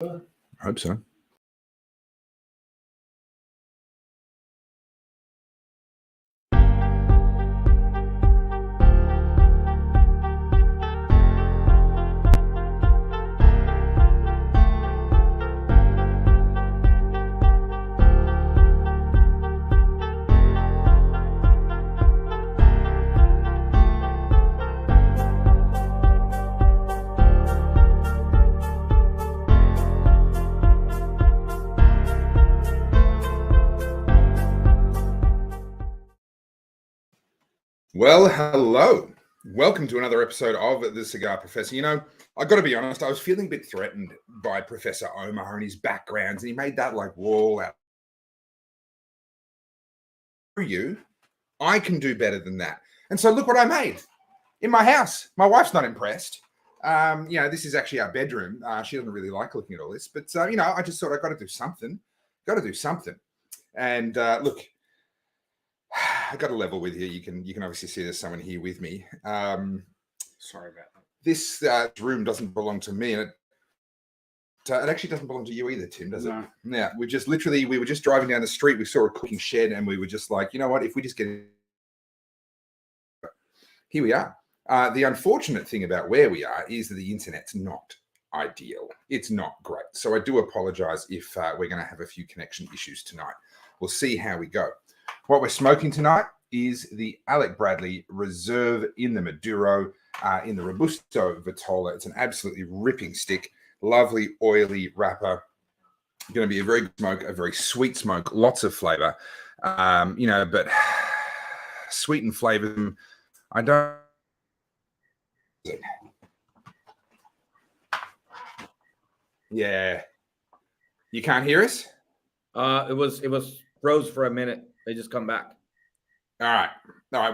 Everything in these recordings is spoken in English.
I hope so. Well, hello. Welcome to another episode of the Cigar Professor. You know, I got to be honest, I was feeling a bit threatened by Professor Omar and his backgrounds, and he made that like wall out. For you, I can do better than that. And so look what I made in my house. My wife's not impressed. You know, this is actually our bedroom. She doesn't really like looking at all this, but you know, I just thought I got to do something. And look, I got to level with you. You can obviously see there's someone here with me. Sorry about that. This room doesn't belong to me, and it actually doesn't belong to you either, Tim, does it? Yeah, we were just driving down the street. We saw a cooking shed, and we were just like, you know what? If we just get in... Here we are. The unfortunate thing about where we are is that the internet's not ideal. It's not great. So I do apologize if we're going to have a few connection issues tonight. We'll see how we go. What we're smoking tonight is the Alec Bradley Reserve in the Maduro, in the Robusto Vitola. It's an absolutely ripping stick, lovely oily wrapper. Going to be a very good smoke, a very sweet smoke, lots of flavor. You know, but sweet and flavor, I don't. Yeah, you can't hear us. It was froze for a minute. They just come back. All right.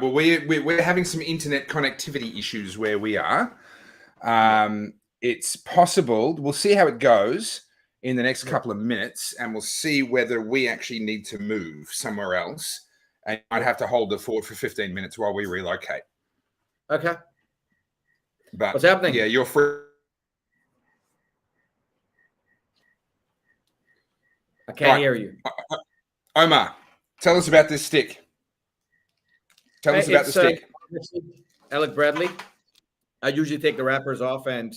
Well, we're having some internet connectivity issues where we are. It's possible. We'll see how it goes in the next couple of minutes, and we'll see whether we actually need to move somewhere else. And I'd have to hold the fort for 15 minutes while we relocate. Okay. But what's happening? Yeah, you're free. I can't hear you. Omar, tell us about this stick. Tell us about the stick. Alec Bradley. I usually take the wrappers off and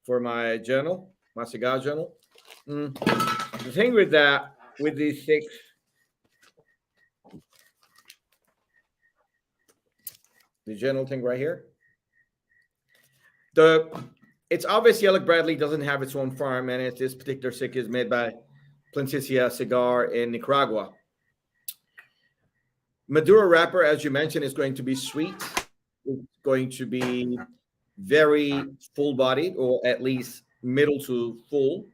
for my journal, my cigar journal. The thing with these sticks, the journal thing right here. It's obviously Alec Bradley doesn't have its own farm, and this particular stick is made by Plasencia Cigar in Nicaragua. Maduro wrapper, as you mentioned, is going to be sweet. It's going to be very full-bodied, or at least middle to full,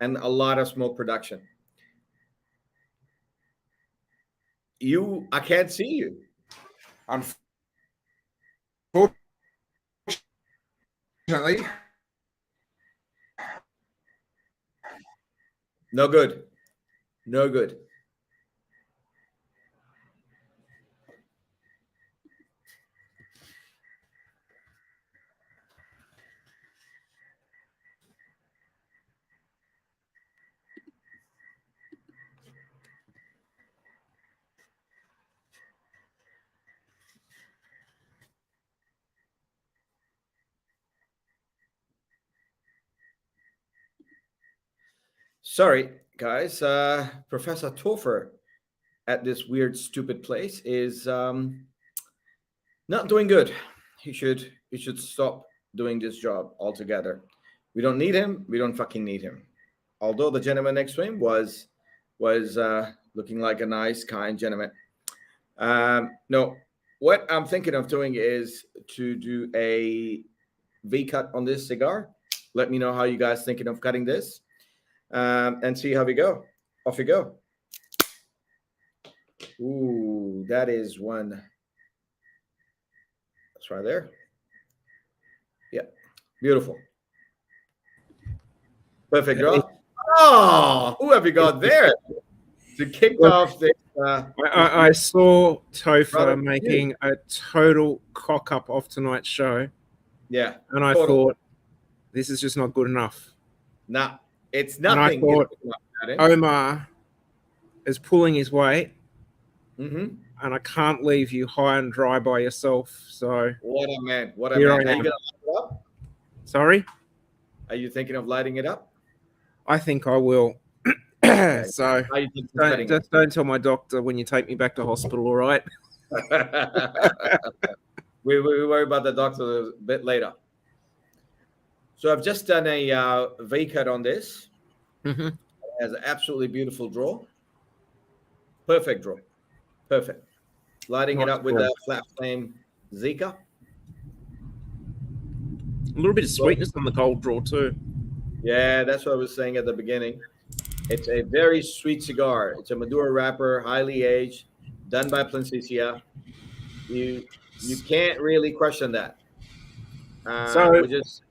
and a lot of smoke production. I can't see you. Unfortunately. No good. No good. Sorry, guys. Professor Topher at this weird, stupid place is not doing good. He should stop doing this job altogether. We don't need him. We don't fucking need him. Although the gentleman next to him was looking like a nice, kind gentleman. No, what I'm thinking of doing is to do a V-cut on this cigar. Let me know how you guys thinking of cutting this. And see how we go. Off we go. Ooh, that is one. That's right there. Yeah, beautiful. Perfect draw. Oh, who have you got there to kick off this? I saw Topher making a total cock up of tonight's show. Yeah. And I thought, this is just not good enough. Nah. It's And I nothing. thought Omar is pulling his weight, Mm-hmm. and I can't leave you high and dry by yourself. So What a man! What a here man! I Are you am. gonna light it up? Sorry, Are you thinking of lighting it up? I think I will. Okay. So How you think of setting it? don't tell my doctor when you take me back to hospital. All right. we worry about the doctor a bit later. So I've just done a V cut on this. Mm-hmm. It has an absolutely beautiful draw. Perfect draw. Perfect. Lighting it Nice up with draw. a flat flame Zika. A little bit of sweetness on the cold draw too. Yeah, that's what I was saying at the beginning. It's a very sweet cigar. It's a Maduro wrapper, highly aged, done by Plancicia. You can't really question that. So We just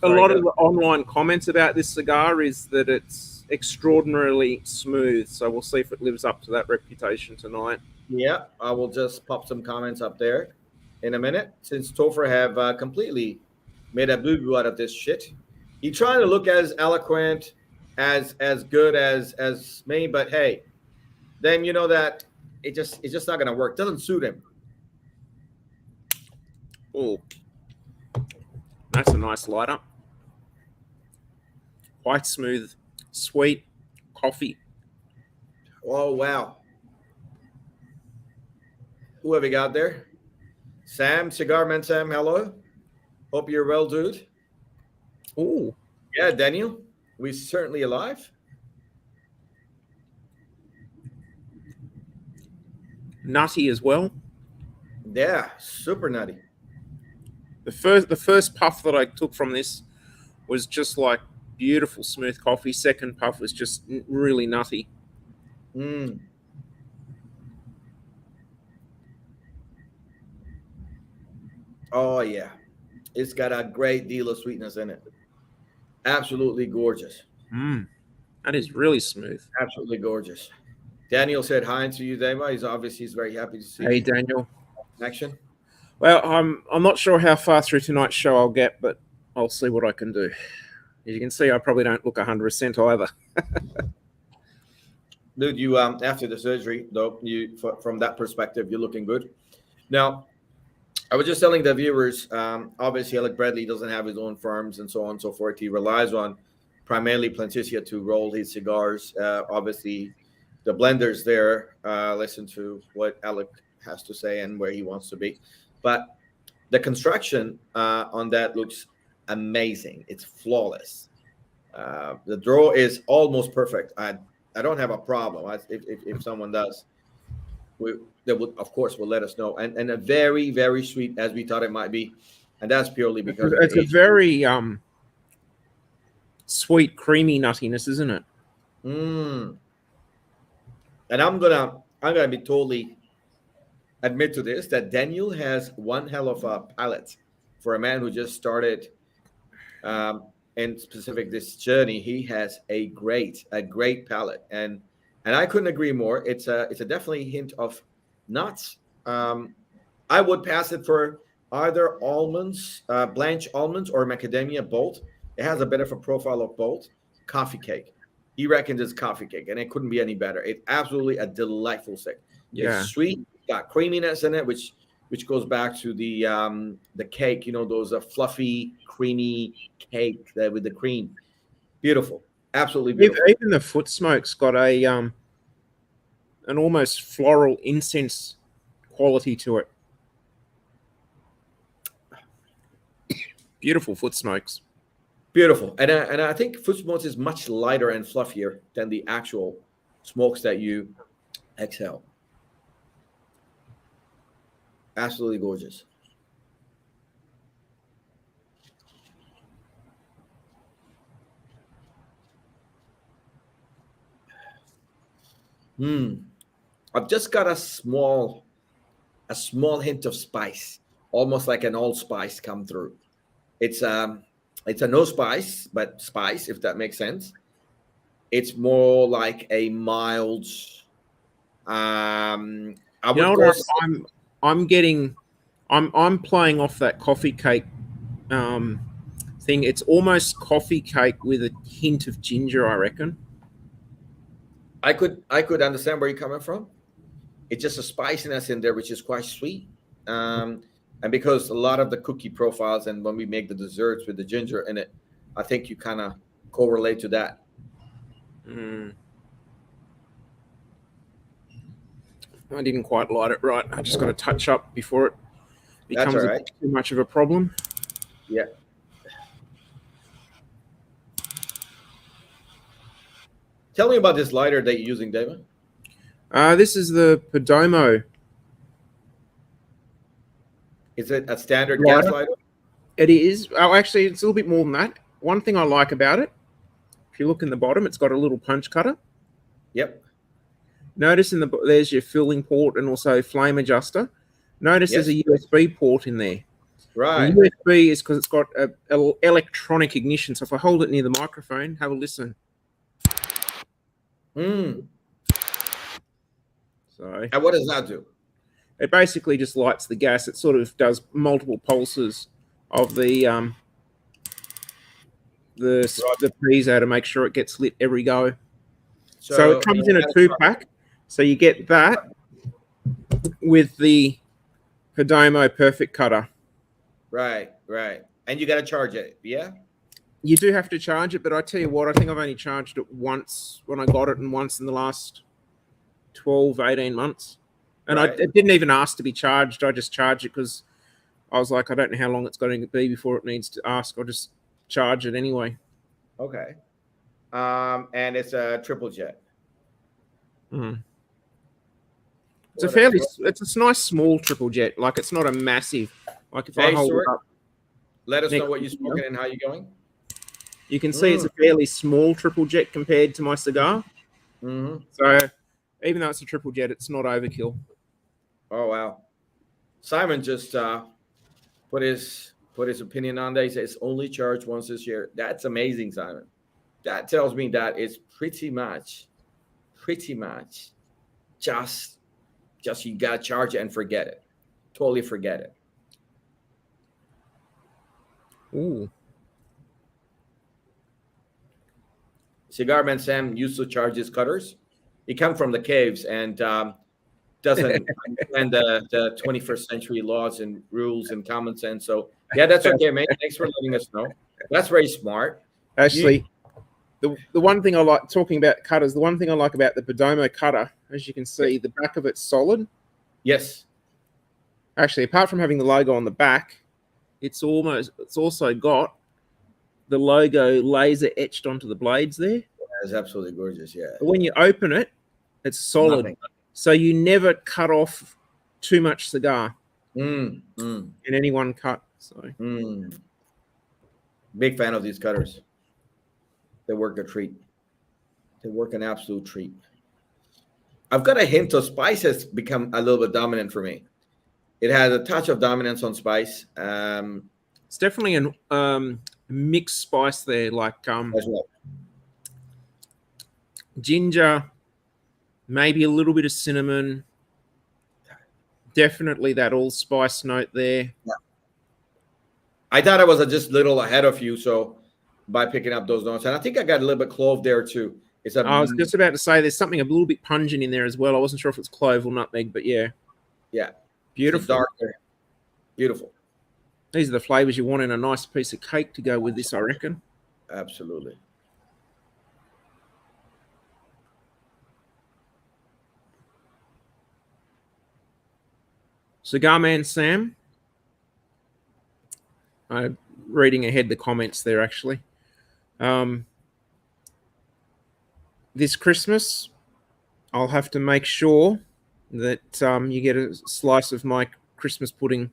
a sorry. lot of Go. the online comments about this cigar is that it's extraordinarily smooth. So we'll see if it lives up to that reputation tonight. Yeah, I will just pop some comments up there in a minute. Since Topher have completely made a boo boo out of this shit, he trying to look as eloquent, as good as me, but hey, then you know that it's just not gonna work. Doesn't suit him. Oh, that's a nice lighter. Quite smooth, sweet coffee. Oh wow. Who have we got there? Sam, Cigar Man Sam, hello. Hope you're well, dude. Oh, Yeah, Daniel, we certainly alive. nutty as well. Yeah, super nutty. The first puff that I took from this was just like beautiful smooth coffee. Second puff was just really nutty. Mm. Oh yeah, it's got a great deal of sweetness in it. Absolutely gorgeous. That is really smooth. Absolutely gorgeous. Daniel said hi to you, Damo. He's very happy to see Hey, you. Daniel. Action. Well, I'm not sure how far through tonight's show I'll get, but I'll see what I can do. As you can see, I probably don't look 100% either. Dude, you after the surgery though, from that perspective, you're looking good. Now, I was just telling the viewers, obviously Alec Bradley doesn't have his own farms and so on and so forth. He relies on primarily Plancicia to roll his cigars. Obviously, the blenders there listen to what Alec has to say and where he wants to be. But the construction on that looks amazing. It's flawless. The draw is almost perfect. I don't have a problem. If someone does, they would, of course, will let us know. And a very, very sweet as we thought it might be. And that's purely because it's a very sweet, creamy nuttiness, isn't it? And I'm gonna be totally admit to this that Daniel has one hell of a palate for a man who just started in specific this journey. He has a great palate, and I couldn't agree more. It's a definitely hint of nuts. I would pass it for either almonds, blanched almonds, or macadamia both. It has a bit of a profile of both. Coffee cake. He reckons it's coffee cake, and it couldn't be any better. It's absolutely a delightful stick. Yeah. It's sweet, got creaminess in it, which goes back to the cake. You know, those fluffy, creamy cake with the cream. Beautiful, absolutely beautiful. Even the foot smoke's got a an almost floral incense quality to it. Beautiful foot smokes. Beautiful, and I think foot smokes is much lighter and fluffier than the actual smokes that you exhale. Absolutely gorgeous. I've just got a small hint of spice, almost like an allspice come through. It's a no spice, but spice, if that makes sense. It's more like a mild. I would go. I'm playing off that coffee cake thing. It's almost coffee cake with a hint of ginger, I reckon. I could understand where you're coming from. It's just a spiciness in there, which is quite sweet. And because a lot of the cookie profiles and when we make the desserts with the ginger in it, I think you kind of correlate to that. Mm. I didn't quite light it right. I just got to touch up before it becomes That's all right. too much of a problem. Yeah. Tell me about this lighter that you're using, David. This is the Damo. Is it a standard Lighter? gas lighter? It is. Oh, actually, it's a little bit more than that. One thing I like about it, if you look in the bottom, it's got a little punch cutter. Yep. Notice there's your filling port and also flame adjuster. Notice there's a USB port in there. Right. The USB is because it's got a electronic ignition. So if I hold it near the microphone, have a listen. Mm. So, and what does that do? It basically just lights the gas. It sort of does multiple pulses of the piezo to make sure it gets lit every go. So it comes in a 2-pack. So you get that with the Damo Perfect Cutter. Right. And you got to charge it, yeah? You do have to charge it, but I tell you what, I think I've only charged it once when I got it and once in the last 12, 18 months. And I didn't even ask to be charged. I just charged it because I was like, I don't know how long it's going to be before it needs to ask. I'll just charge it anyway. Okay. And it's a triple jet. Mm. It's a nice small triple jet. Like it's not a massive. Like if I hold it up, let us know what you're smoking and how you're going. You can see it's a fairly small triple jet compared to my cigar. Mm-hmm. So even though it's a triple jet, it's not overkill. Oh wow! Simon just put his opinion on that. He says it's only charged once this year. That's amazing, Simon. That tells me that it's pretty much just you gotta charge it and forget it. Totally forget it. Ooh. Cigar Man Sam used to charge his cutters. He come from the caves and doesn't understand the 21st century laws and rules and common sense. So yeah, that's okay, mate. Thanks for letting us know. That's very smart. Actually, the one thing I like talking about cutters, the one thing I like about the Damo cutter, as you can see, the back of it's solid. Yes. Actually, apart from having the logo on the back, it's also got the logo laser etched onto the blades there. That's absolutely gorgeous, yeah. But when you open it, it's solid. Nothing. So you never cut off too much cigar in any one cut. So big fan of these cutters. They work a treat. They work an absolute treat. I've got a hint of spice has become a little bit dominant for me. It has a touch of dominance on spice. It's definitely a mixed spice there, like as well. Ginger, maybe a little bit of cinnamon. Definitely that allspice note there. Yeah. I thought I was just a little ahead of you, so by picking up those notes, and I think I got a little bit clove there too. I was just about to say there's something a little bit pungent in there as well. I wasn't sure if it's clove or nutmeg, but yeah. Beautiful. Darker. Beautiful. These are the flavors you want in a nice piece of cake to go with this, I reckon. Absolutely. Cigar Man Sam. I'm reading ahead the comments there, actually. This Christmas, I'll have to make sure that you get a slice of my Christmas pudding.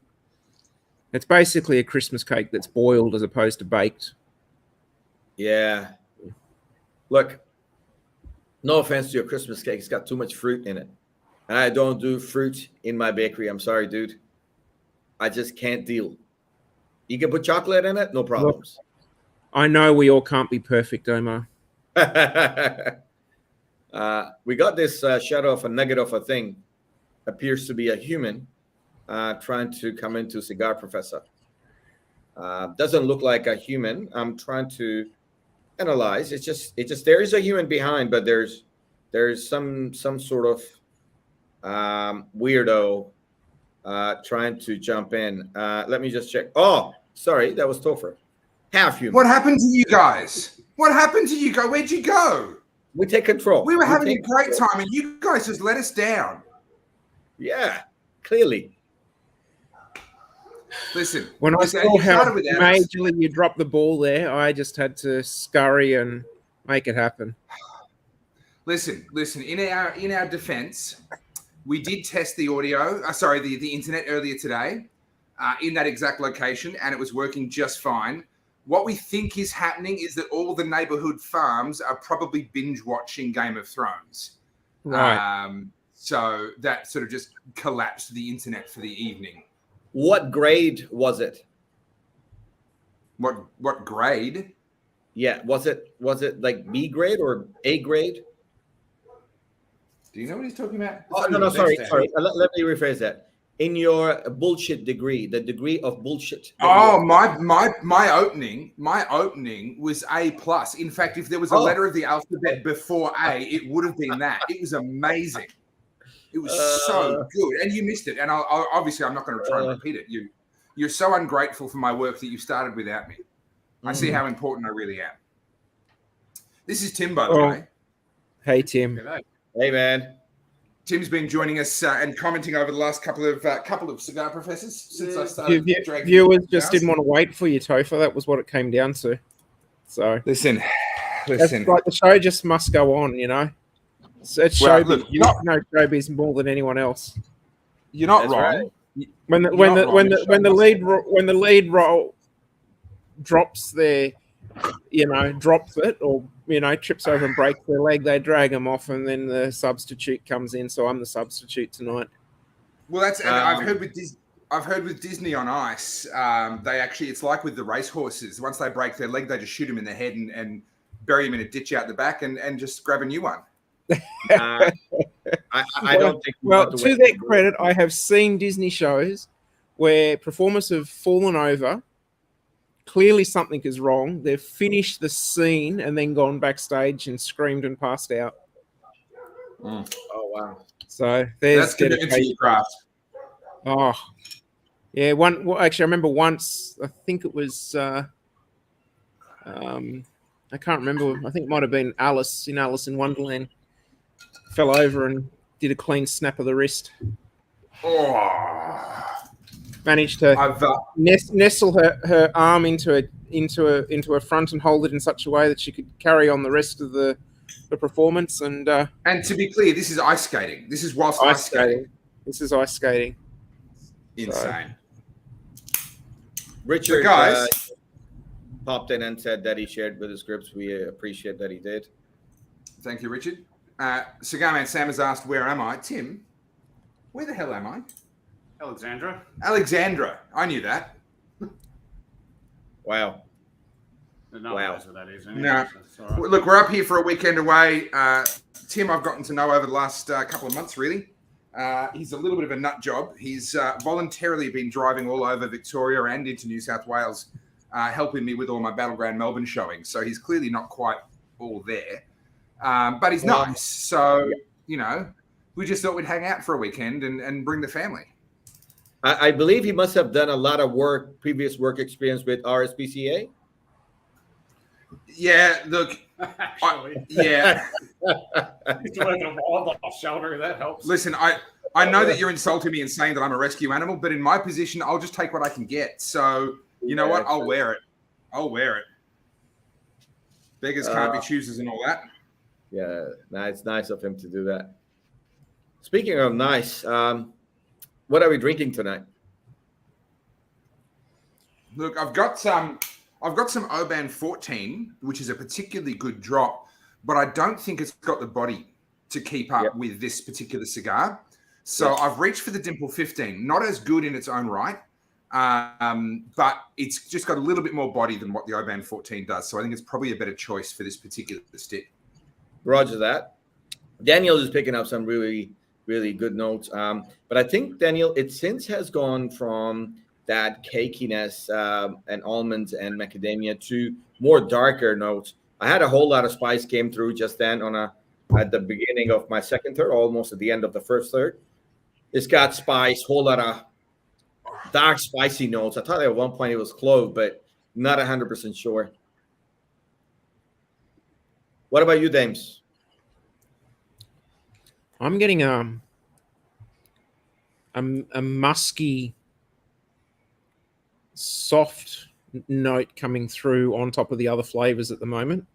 It's basically a Christmas cake that's boiled as opposed to baked. Yeah. Look, no offense to your Christmas cake. It's got too much fruit in it. And I don't do fruit in my bakery. I'm sorry, dude. I just can't deal. You can put chocolate in it, no problems. Look, I know we all can't be perfect, Omar. We got this shadow of a nugget of a thing. Appears to be a human trying to come into Cigar Professor. Doesn't look like a human. I'm trying to analyze. It's just there is a human behind, but there's some sort of weirdo trying to jump in. Let me just check. Oh, sorry, that was Topher. Half human. What happened to you guys? What happened to you guys? Where'd you go? We take control. We were having a great time, and you guys just let us down. Yeah, clearly. Listen, When I listen, saw you how started without us. majorly you dropped the ball there, I just had to scurry and make it happen. Listen. In our defense, we did test the audio. The internet earlier today, in that exact location, and it was working just fine. What we think is happening is that all the neighborhood farms are probably binge watching Game of Thrones. Right. So that sort of just collapsed the internet for the evening. What grade was it? What grade? Yeah, was it like B grade or A grade? Do you know what he's talking about? Oh, no, sorry. Let me rephrase that. In your bullshit degree, the degree of bullshit. Oh, my opening was A+. In fact, if there was a letter of the alphabet before A, it would have been that. It was amazing. It was so good, and you missed it. And I'll obviously, I'm not going to try and repeat it. You're so ungrateful for my work that you started without me. I see how important I really am. This is Tim, by the way. Hey, Tim. Hey, man. Tim's been joining us and commenting over the last couple of Cigar Professors since I started. Viewers just didn't want to wait for you, Topher. That was what it came down to. So listen. Like the show just must go on, you know. So it's showbiz. You know showbiz more than anyone else. You're not wrong. Right. When the lead role drops their, drops it, or trips over and breaks their leg, they drag them off, and then the substitute comes in. So I'm the substitute tonight. Well, that's I've heard with Disney on Ice. They actually, it's like with the racehorses. Once they break their leg, they just shoot them in the head and bury them in a ditch out the back, and just grab a new one. I don't think. Well, to their credit, I have seen Disney shows where performers have fallen over. Clearly, something is wrong. They've finished the scene and then gone backstage and screamed and passed out. Oh wow! So that's commitment to your craft. Oh, yeah. Actually, I remember once. I think it was. I can't remember. I think it might have been Alice in Wonderland. Fell over and did a clean snap of the wrist. Oh. Managed to nestle her arm into her front and hold it in such a way that she could carry on the rest of the performance. And to be clear, this is ice skating. This is whilst ice skating. This is ice skating. Insane. So. Richard, so guys, popped in and said that he shared with his groups. We appreciate that he did. Thank you, Richard. Cigar Man Sam has asked, where am I? Tim, where the hell am I? Alexandra. I knew that. Wow. Wow. That is anyway, no. So right. Look, we're up here for a weekend away. Tim, I've gotten to know over the last couple of months, really. He's a little bit of a nut job. He's voluntarily been driving all over Victoria and into New South Wales, helping me with all my Battleground Melbourne showings. So he's clearly not quite all there. But he's nice. So, we just thought we'd hang out for a weekend and bring the family. I believe he must have done a lot of previous work experience with RSPCA. Yeah, look. Yeah. He's doing a wall off shoulder. That helps. Listen, I know that you're insulting me and saying that I'm a rescue animal, but in my position, I'll just take what I can get. So, you know what? I'll wear it. Beggars can't be choosers and all that. Yeah, it's nice of him to do that. Speaking of nice, what are we drinking tonight? Look, I've got some Oban 14, which is a particularly good drop, but I don't think it's got the body to keep up with this particular cigar. So I've reached for the Dimple 15. Not as good in its own right, but it's just got a little bit more body than what the Oban 14 does. So I think it's probably a better choice for this particular stick. Roger that. Daniel is picking up some really, really good notes. But I think, Daniel, it since has gone from that cakiness and almonds and macadamia to more darker notes. I had a whole lot of spice came through just then at the beginning of my second third, almost at the end of the first third. It's got spice, whole lot of dark spicy notes. I thought at one point it was clove, but not 100% sure. What about you, Dames? I'm getting a musky, soft note coming through on top of the other flavors at the moment.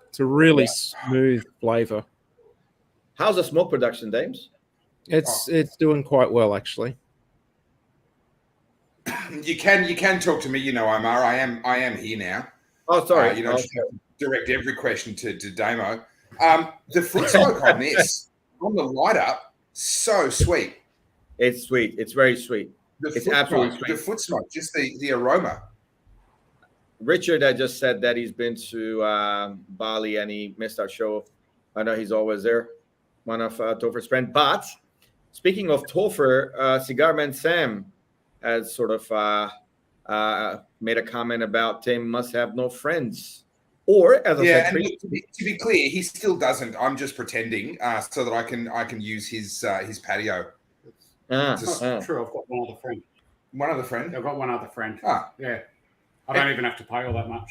It's a really smooth flavor. How's the smoke production, Dames? It's doing quite well, actually. You can talk to me, you know, Omar. I am here now. Oh, sorry. You don't just have to direct every question to Damo. The fruit smoke on this, on the light up, so sweet. It's sweet. It's very sweet. It's absolutely sweet. The foot smoke, just the aroma. Richard had just said that he's been to Bali and he missed our show. I know he's always there, one of Topher's friends. But speaking of Topher, Cigar Man Sam has sort of made a comment about Tim must have no friends. Or, as I said, to be clear, he still doesn't. I'm just pretending so that I can use his patio. That's not true. I've got one other friend. One other friend? I've got one other friend. Ah. Yeah. I don't even have to pay all that much.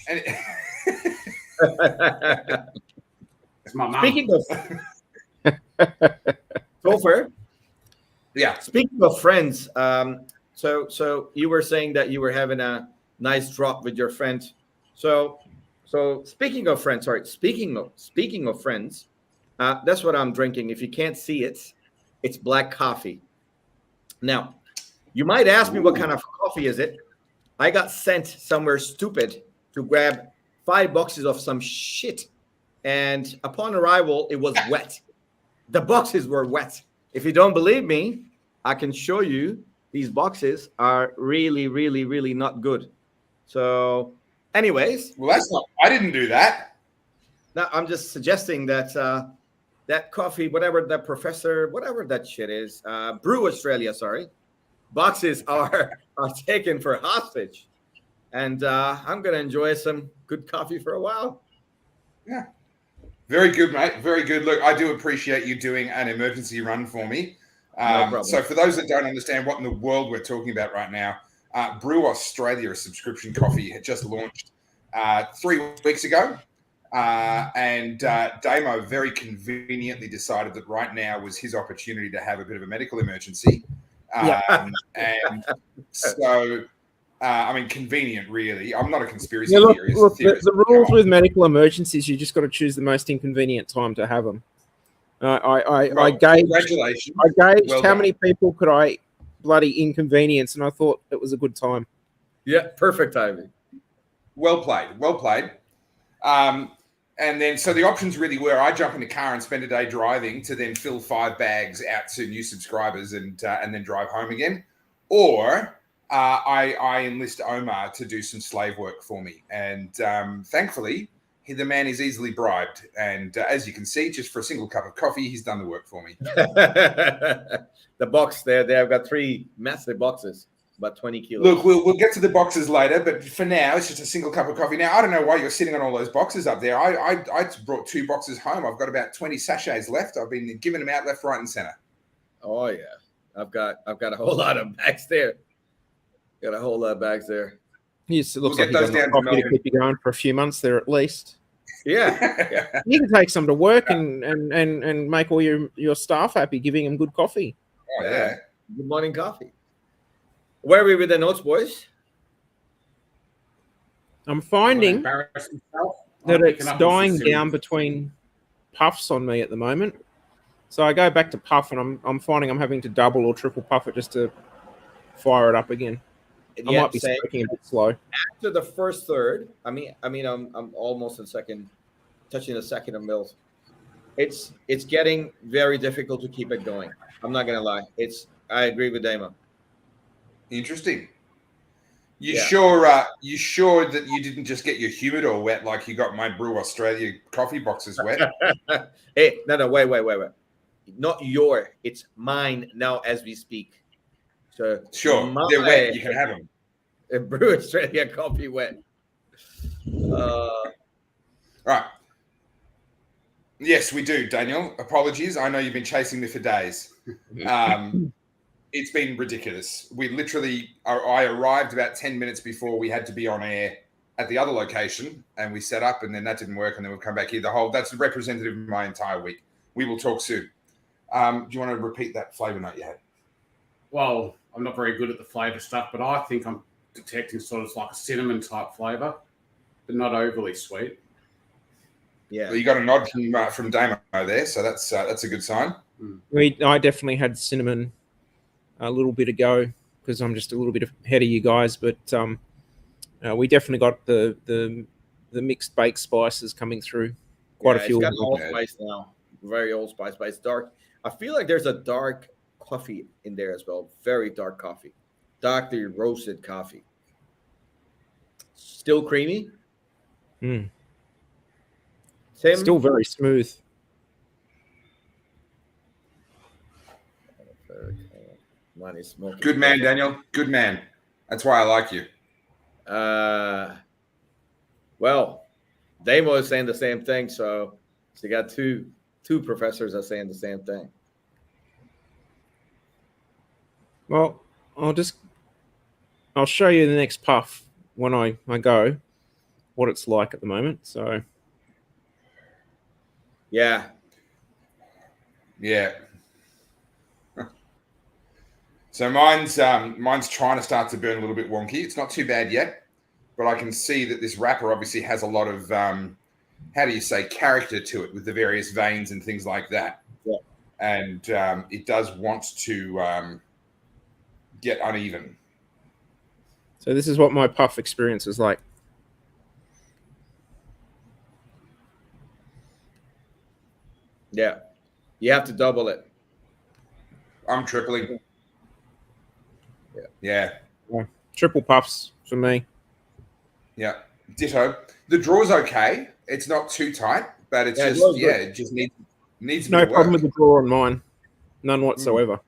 It's my mum. Speaking of Topher, yeah. Speaking of friends, so you were saying that you were having a nice drop with your friend. So speaking of friends, speaking of friends, that's what I'm drinking. If you can't see it, it's black coffee. Now, you might ask me what kind of coffee is it? I got sent somewhere stupid to grab 5 boxes of some shit. And upon arrival, it was wet. The boxes were wet. If you don't believe me, I can show you. These boxes are really, really, really not good. So, anyways. Well, that's not, I didn't do that. Now, I'm just suggesting that that coffee, whatever that shit is, Brew Australia, boxes are taken for hostage. And I'm going to enjoy some good coffee for a while. Yeah. Very good, mate. Very good. Look, I do appreciate you doing an emergency run for me. No problem. So for those that don't understand what in the world we're talking about right now, Brew Australia, a subscription coffee, had just launched 3 weeks ago. And Damo very conveniently decided that right now was his opportunity to have a bit of a medical emergency. And so, I mean, convenient, really. I'm not a conspiracy theorist. Look, the rules with medical emergencies, you just got to choose the most inconvenient time to have them. I gauged how many people could I bloody inconvenience, and I thought it was a good time. Yeah, perfect timing. Well played. And then, so the options really were: I jump in the car and spend a day driving to then fill 5 bags out to new subscribers and then drive home again, or I enlist Omar to do some slave work for me. And thankfully, the man is easily bribed. And as you can see, just for a single cup of coffee, he's done the work for me. The box there, I've got 3 massive boxes. About 20 kilos. Look, we'll get to the boxes later, but for now, it's just a single cup of coffee. Now, I don't know why you're sitting on all those boxes up there. I brought 2 boxes home. I've got about 20 sachets left. I've been giving them out left, right, and center. Oh yeah, I've got a whole lot of bags there. Got a whole lot of bags there. Yes, it looks like you've got coffee to keep you going for a few months there at least. Yeah. You can take some to work and make all your staff happy, giving them good coffee. Oh yeah. Good morning coffee. Where are we with the notes, boys? I'm finding that it's dying down between puffs on me at the moment. So I go back to puff, and I'm finding I'm having to double or triple puff it just to fire it up again. I might be smoking a bit slow. After the first third, I'm almost touching the second of mils. It's getting very difficult to keep it going. I'm not gonna lie. I agree with Damo. Interesting. You sure that you didn't just get your humidor wet like you got my Brew Australia coffee boxes wet? Hey, no, wait. Not your, it's mine now as we speak. So Sure, they're wet. You can have them. Brew Australia coffee wet. Right. Yes, we do, Daniel. Apologies. I know you've been chasing me for days. It's been ridiculous. We literally, I arrived about 10 minutes before we had to be on air at the other location, and we set up, and then that didn't work, and then we'll come back here. That's representative of my entire week. We will talk soon. Do you want to repeat that flavor note you had? Well, I'm not very good at the flavor stuff, but I think I'm detecting sort of like a cinnamon type flavor, but not overly sweet. Yeah. Well, you got a nod from Damo there, so that's a good sign. I definitely had cinnamon a little bit ago because I'm just a little bit ahead of you guys, but we definitely got the mixed baked spices coming through. Quite a few. It's got allspice now, very allspice, but it's dark. I feel like there's a dark coffee in there as well, very dark coffee, darkly roasted coffee. Still creamy. Mm. Tim? Still very smooth. Mine is smoking. Good man, Daniel. Good man. That's why I like you. Well, Damo is saying the same thing, so you got two professors are saying the same thing. Well, I'll show you the next puff when I go what it's like at the moment. So yeah. So mine's trying to start to burn a little bit wonky. It's not too bad yet, but I can see that this wrapper obviously has a lot of character to it with the various veins and things like that. Yeah. And it does want to get uneven. So this is what my puff experience is like. Yeah. You have to double it. I'm tripling. Yeah. Triple puffs for me. Yeah. Ditto. The draw's okay. It's not too tight, but it's it just needs no more problem work. with the draw on mine. None whatsoever.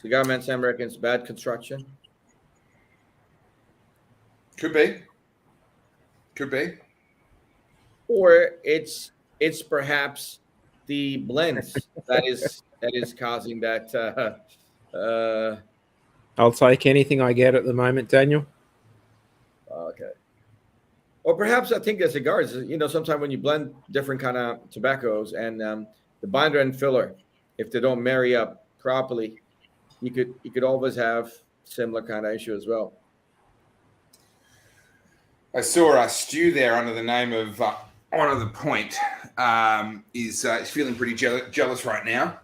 Cigar Man Sam reckons bad construction. Could be. Or it's perhaps the blends that is causing that. I'll take anything I get at the moment, Daniel. Okay. Or perhaps I think the cigars, sometimes when you blend different kind of tobaccos and the binder and filler, if they don't marry up properly, you could always have similar kind of issue as well. I saw Stu there under the name of Honor the Point. Is feeling pretty jealous right now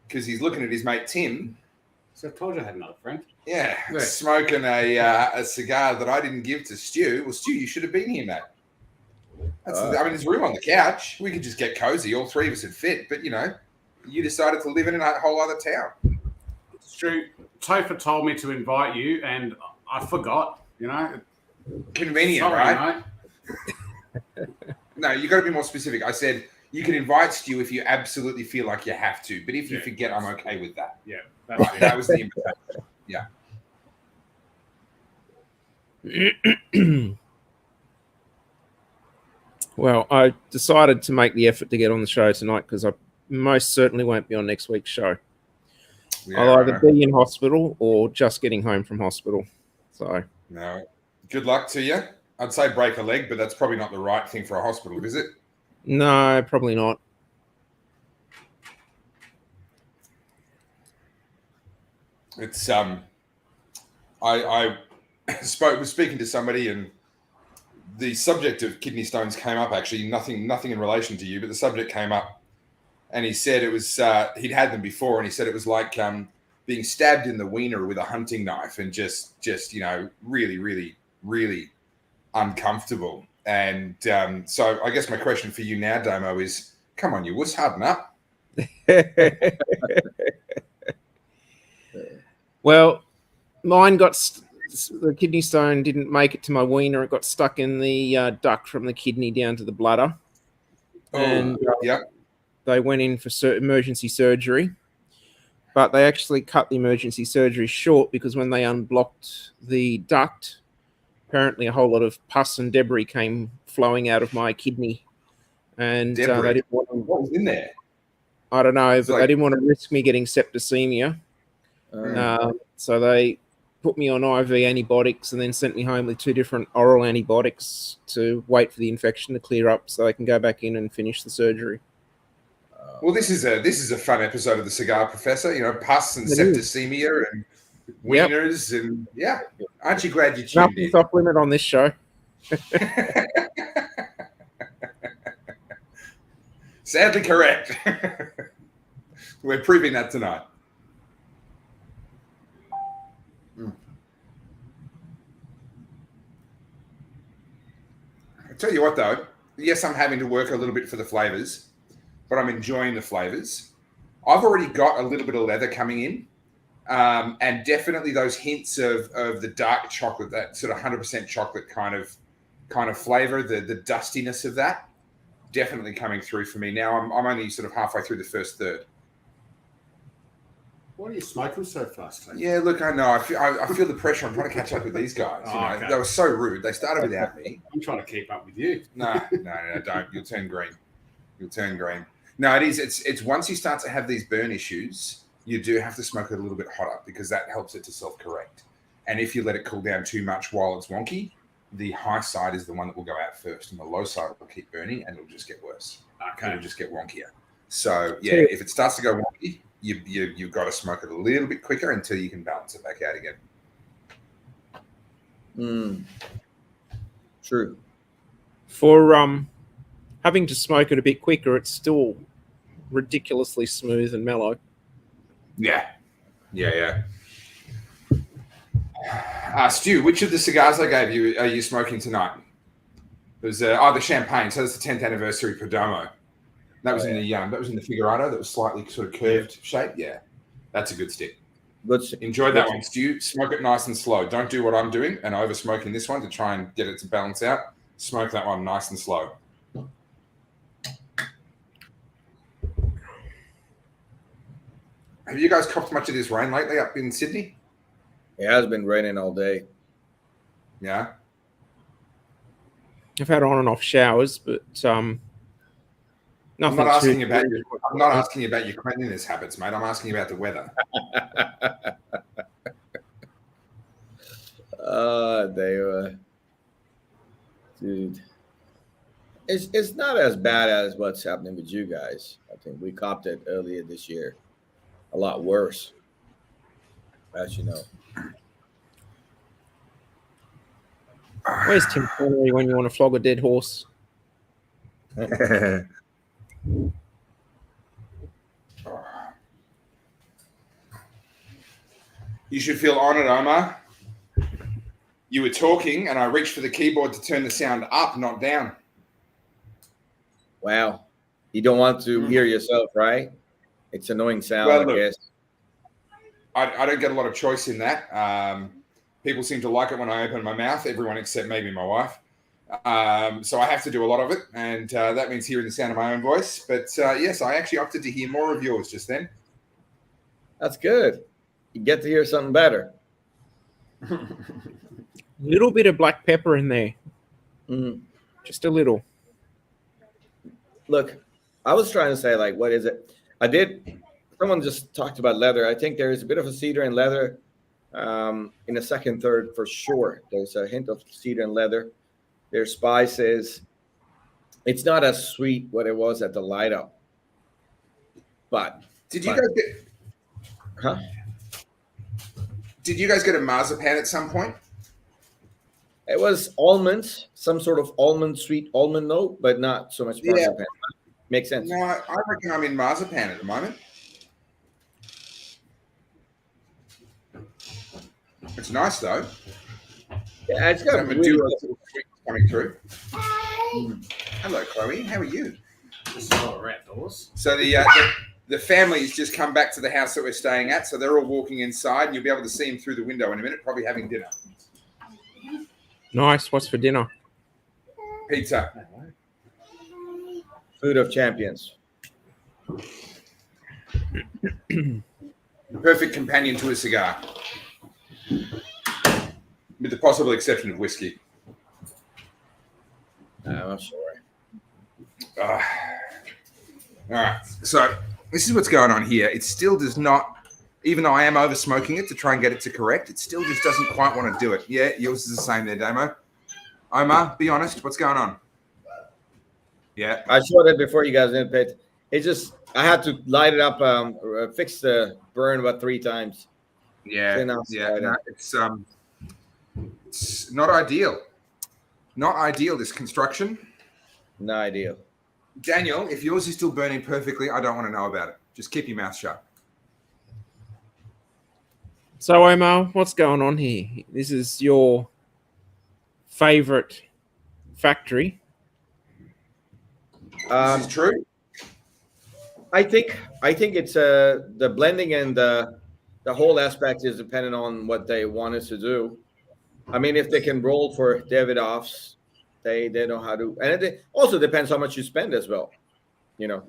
because he's looking at his mate Tim. So I told you I had another friend. Yeah, smoking a cigar that I didn't give to Stu. Well, Stu, you should have been here, mate. There's room on the couch. We could just get cozy. All three of us would fit. But, you decided to live in a whole other town. Stu, Topher told me to invite you, and I forgot, Convenient, Sorry, right? No, you got to be more specific. I said you can invite Stu if you absolutely feel like you have to. But if you forget, I'm okay with that. Yeah, that's right. That was the invitation. Yeah. Well, I decided to make the effort to get on the show tonight because I most certainly won't be on next week's show. Yeah, I'll either be in hospital or just getting home from hospital. So no, good luck to you. I'd say break a leg, but that's probably not the right thing for a hospital, is it? No, probably not. It's I was speaking to somebody and the subject of kidney stones came up. Actually, nothing in relation to you, but the subject came up, and he said it was he'd had them before, and he said it was like being stabbed in the wiener with a hunting knife, and just really, really, really uncomfortable. And so I guess my question for you now, Damo, is come on, you wuss, harden up. Well, mine got the kidney stone didn't make it to my wiener. It got stuck in the duct from the kidney down to the bladder. Oh, yeah. they went in for emergency surgery, but they actually cut the emergency surgery short because when they unblocked the duct, apparently a whole lot of pus and debris came flowing out of my kidney. And they didn't want to, what was in there? I don't know, It's but they didn't want to risk me getting septicemia. So they put me on IV antibiotics and then sent me home with 2 different oral antibiotics to wait for the infection to clear up so they can go back in and finish the surgery. Well, this is a fun episode of the Cigar Professor. You know, pus and septicemia and wieners and yeah. Aren't you glad you tuned in? Nothing's off limit on this show. Sadly correct. We're proving that tonight. I tell you what, though. Yes, I'm having to work a little bit for the flavors, but I'm enjoying the flavors. I've already got a little bit of leather coming in, and definitely those hints of the dark chocolate, that sort of 100% chocolate kind of flavor, the dustiness of that, definitely coming through for me. Now I'm only sort of halfway through the first third. Why are you smoking so fast? Yeah, look, I know. I feel the pressure. I'm trying to catch up with these guys. Okay. They were so rude. They started without me. I'm trying to keep up with you. No, don't. You'll turn green. No, it is. It's once you start to have these burn issues, you do have to smoke it a little bit hotter because that helps it to self-correct. And if you let it cool down too much while it's wonky, the high side is the one that will go out first, and the low side will keep burning, and it'll just get worse. Okay. It'll just get wonkier. So yeah, if it starts to go wonky, you've got to smoke it a little bit quicker until you can balance it back out again. True. For having to smoke it a bit quicker, it's still ridiculously smooth and mellow. Yeah. Stu, which of the cigars I gave you are you smoking tonight? It was the champagne. So that's the 10th anniversary for Damo. That was in the Figurado. That was slightly sort of curved shape. Yeah, that's a good stick. Enjoy that one, Stu. Smoke it nice and slow. Don't do what I'm doing and over smoking this one to try and get it to balance out. Smoke that one nice and slow. Have you guys copped much of this rain lately up in Sydney? It has been raining all day. Yeah. I've had on and off showers, but nothing. I'm not asking about your cleanliness habits, mate. I'm asking about the weather. Dude, it's not as bad as what's happening with you guys. I think we copped it earlier this year. A lot worse, as you know. Where's Tim Connery when you want to flog a dead horse? You should feel honored, Omar. You were talking, and I reached for the keyboard to turn the sound up, not down. Wow. You don't want to hear yourself, right? It's annoying sound, Well, look, I guess. I don't get a lot of choice in that. People seem to like it when I open my mouth, everyone except maybe my wife. So I have to do a lot of it, and that means hearing the sound of my own voice. But yes, I actually opted to hear more of yours just then. That's good. You get to hear something better. Little bit of black pepper in there. Just a little. Look, I was trying to say, like, what is it? Someone just talked about leather. I think there is a bit of a cedar and leather in the second third for sure. There's a hint of cedar and leather. There's spices. It's not as sweet what it was at the light up. But did you guys get a marzipan at some point? It was almonds, some sort of sweet almond note, but not so much marzipan. Yeah. Makes sense. No, I reckon I'm in marzipan at the moment. It's nice though. Yeah, it's got a Maduro coming through. Hello, Chloe. How are you? We're outdoors. So the family's just come back to the house that we're staying at, so they're all walking inside, and you'll be able to see them through the window in a minute, probably having dinner. Nice. What's for dinner? Pizza. Food of champions. Perfect companion to a cigar, with the possible exception of whiskey. I'm sure. All right, so this is what's going on here. It still does not, even though I am over smoking it to try and get it to correct, it still just doesn't quite want to do it. Yeah, yours is the same there, Damo. Omar, be honest, what's going on? Yeah. I showed it before you guys didn't pay. It just, I had to light it up, fix the burn about 3 times. Yeah, no, it's not ideal. Not ideal, this construction. No idea. Daniel, if yours is still burning perfectly, I don't want to know about it. Just keep your mouth shut. So, Omar, what's going on here? This is your favorite factory. This is true. I think it's the blending and the whole aspect is dependent on what they want us to do. I mean, if they can roll for Davidoffs, they know how to, and it also depends how much you spend as well. You know,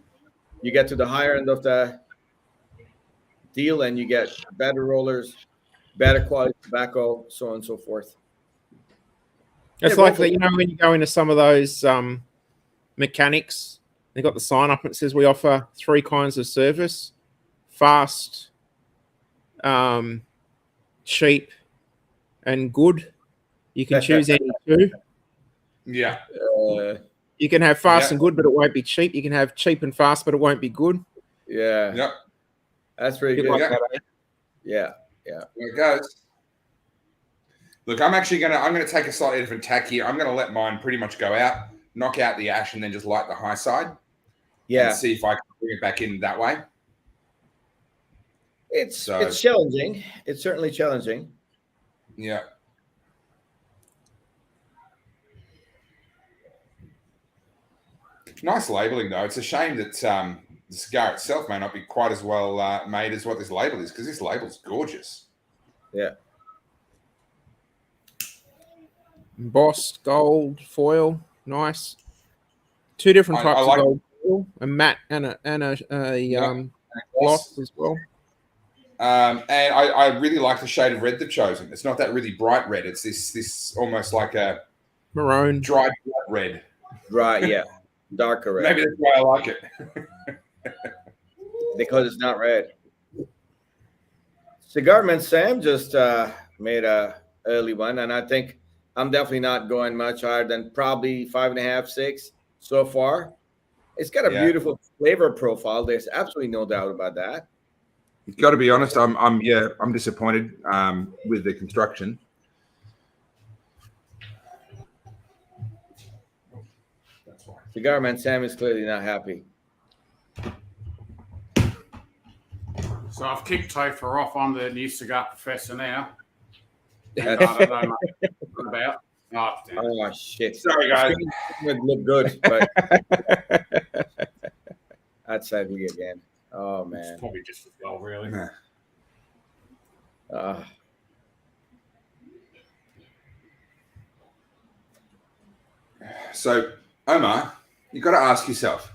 you get to the higher end of the deal, and you get better rollers, better quality tobacco, so on and so forth. It's like that, you know, when you go into some of those mechanics, they got the sign up and it says we offer 3 kinds of service: fast, cheap, and good. You can choose any 2. Yeah. You can have fast and good, but it won't be cheap. You can have cheap and fast, but it won't be good. Yeah. Yep. That's pretty good. Like that, eh? Yeah. There it goes. Look, I'm gonna take a slightly different tack here. I'm gonna let mine pretty much go out, knock out the ash, and then just light the high side. Yeah. And see if I can bring it back in that way. It's challenging. It's certainly challenging. Yeah. Nice labeling, though. It's a shame that the cigar itself may not be quite as well made as what this label is, because this label's gorgeous. Yeah. Embossed gold foil, nice. 2 different types of gold foil, a matte and a gloss as well. And I really like the shade of red they've chosen. It's not that really bright red. It's this almost like a maroon, dried blood red. Right, yeah. Darker red. Maybe that's why I like it. Because it's not red. Cigar Man Sam just made a early one, and I think I'm definitely not going much higher than probably 5.5, 6 so far. It's got a beautiful flavor profile. There's absolutely no doubt about that. You've got to be honest. I'm disappointed with the construction. Cigar Man Sam is clearly not happy. So I've kicked Topher off. I'm the new cigar professor now. I don't know much about. Oh shit! Sorry, guys. It would look good, but that's ugly again. Oh man! It's probably just as well, really. So, Omar, you've got to ask yourself,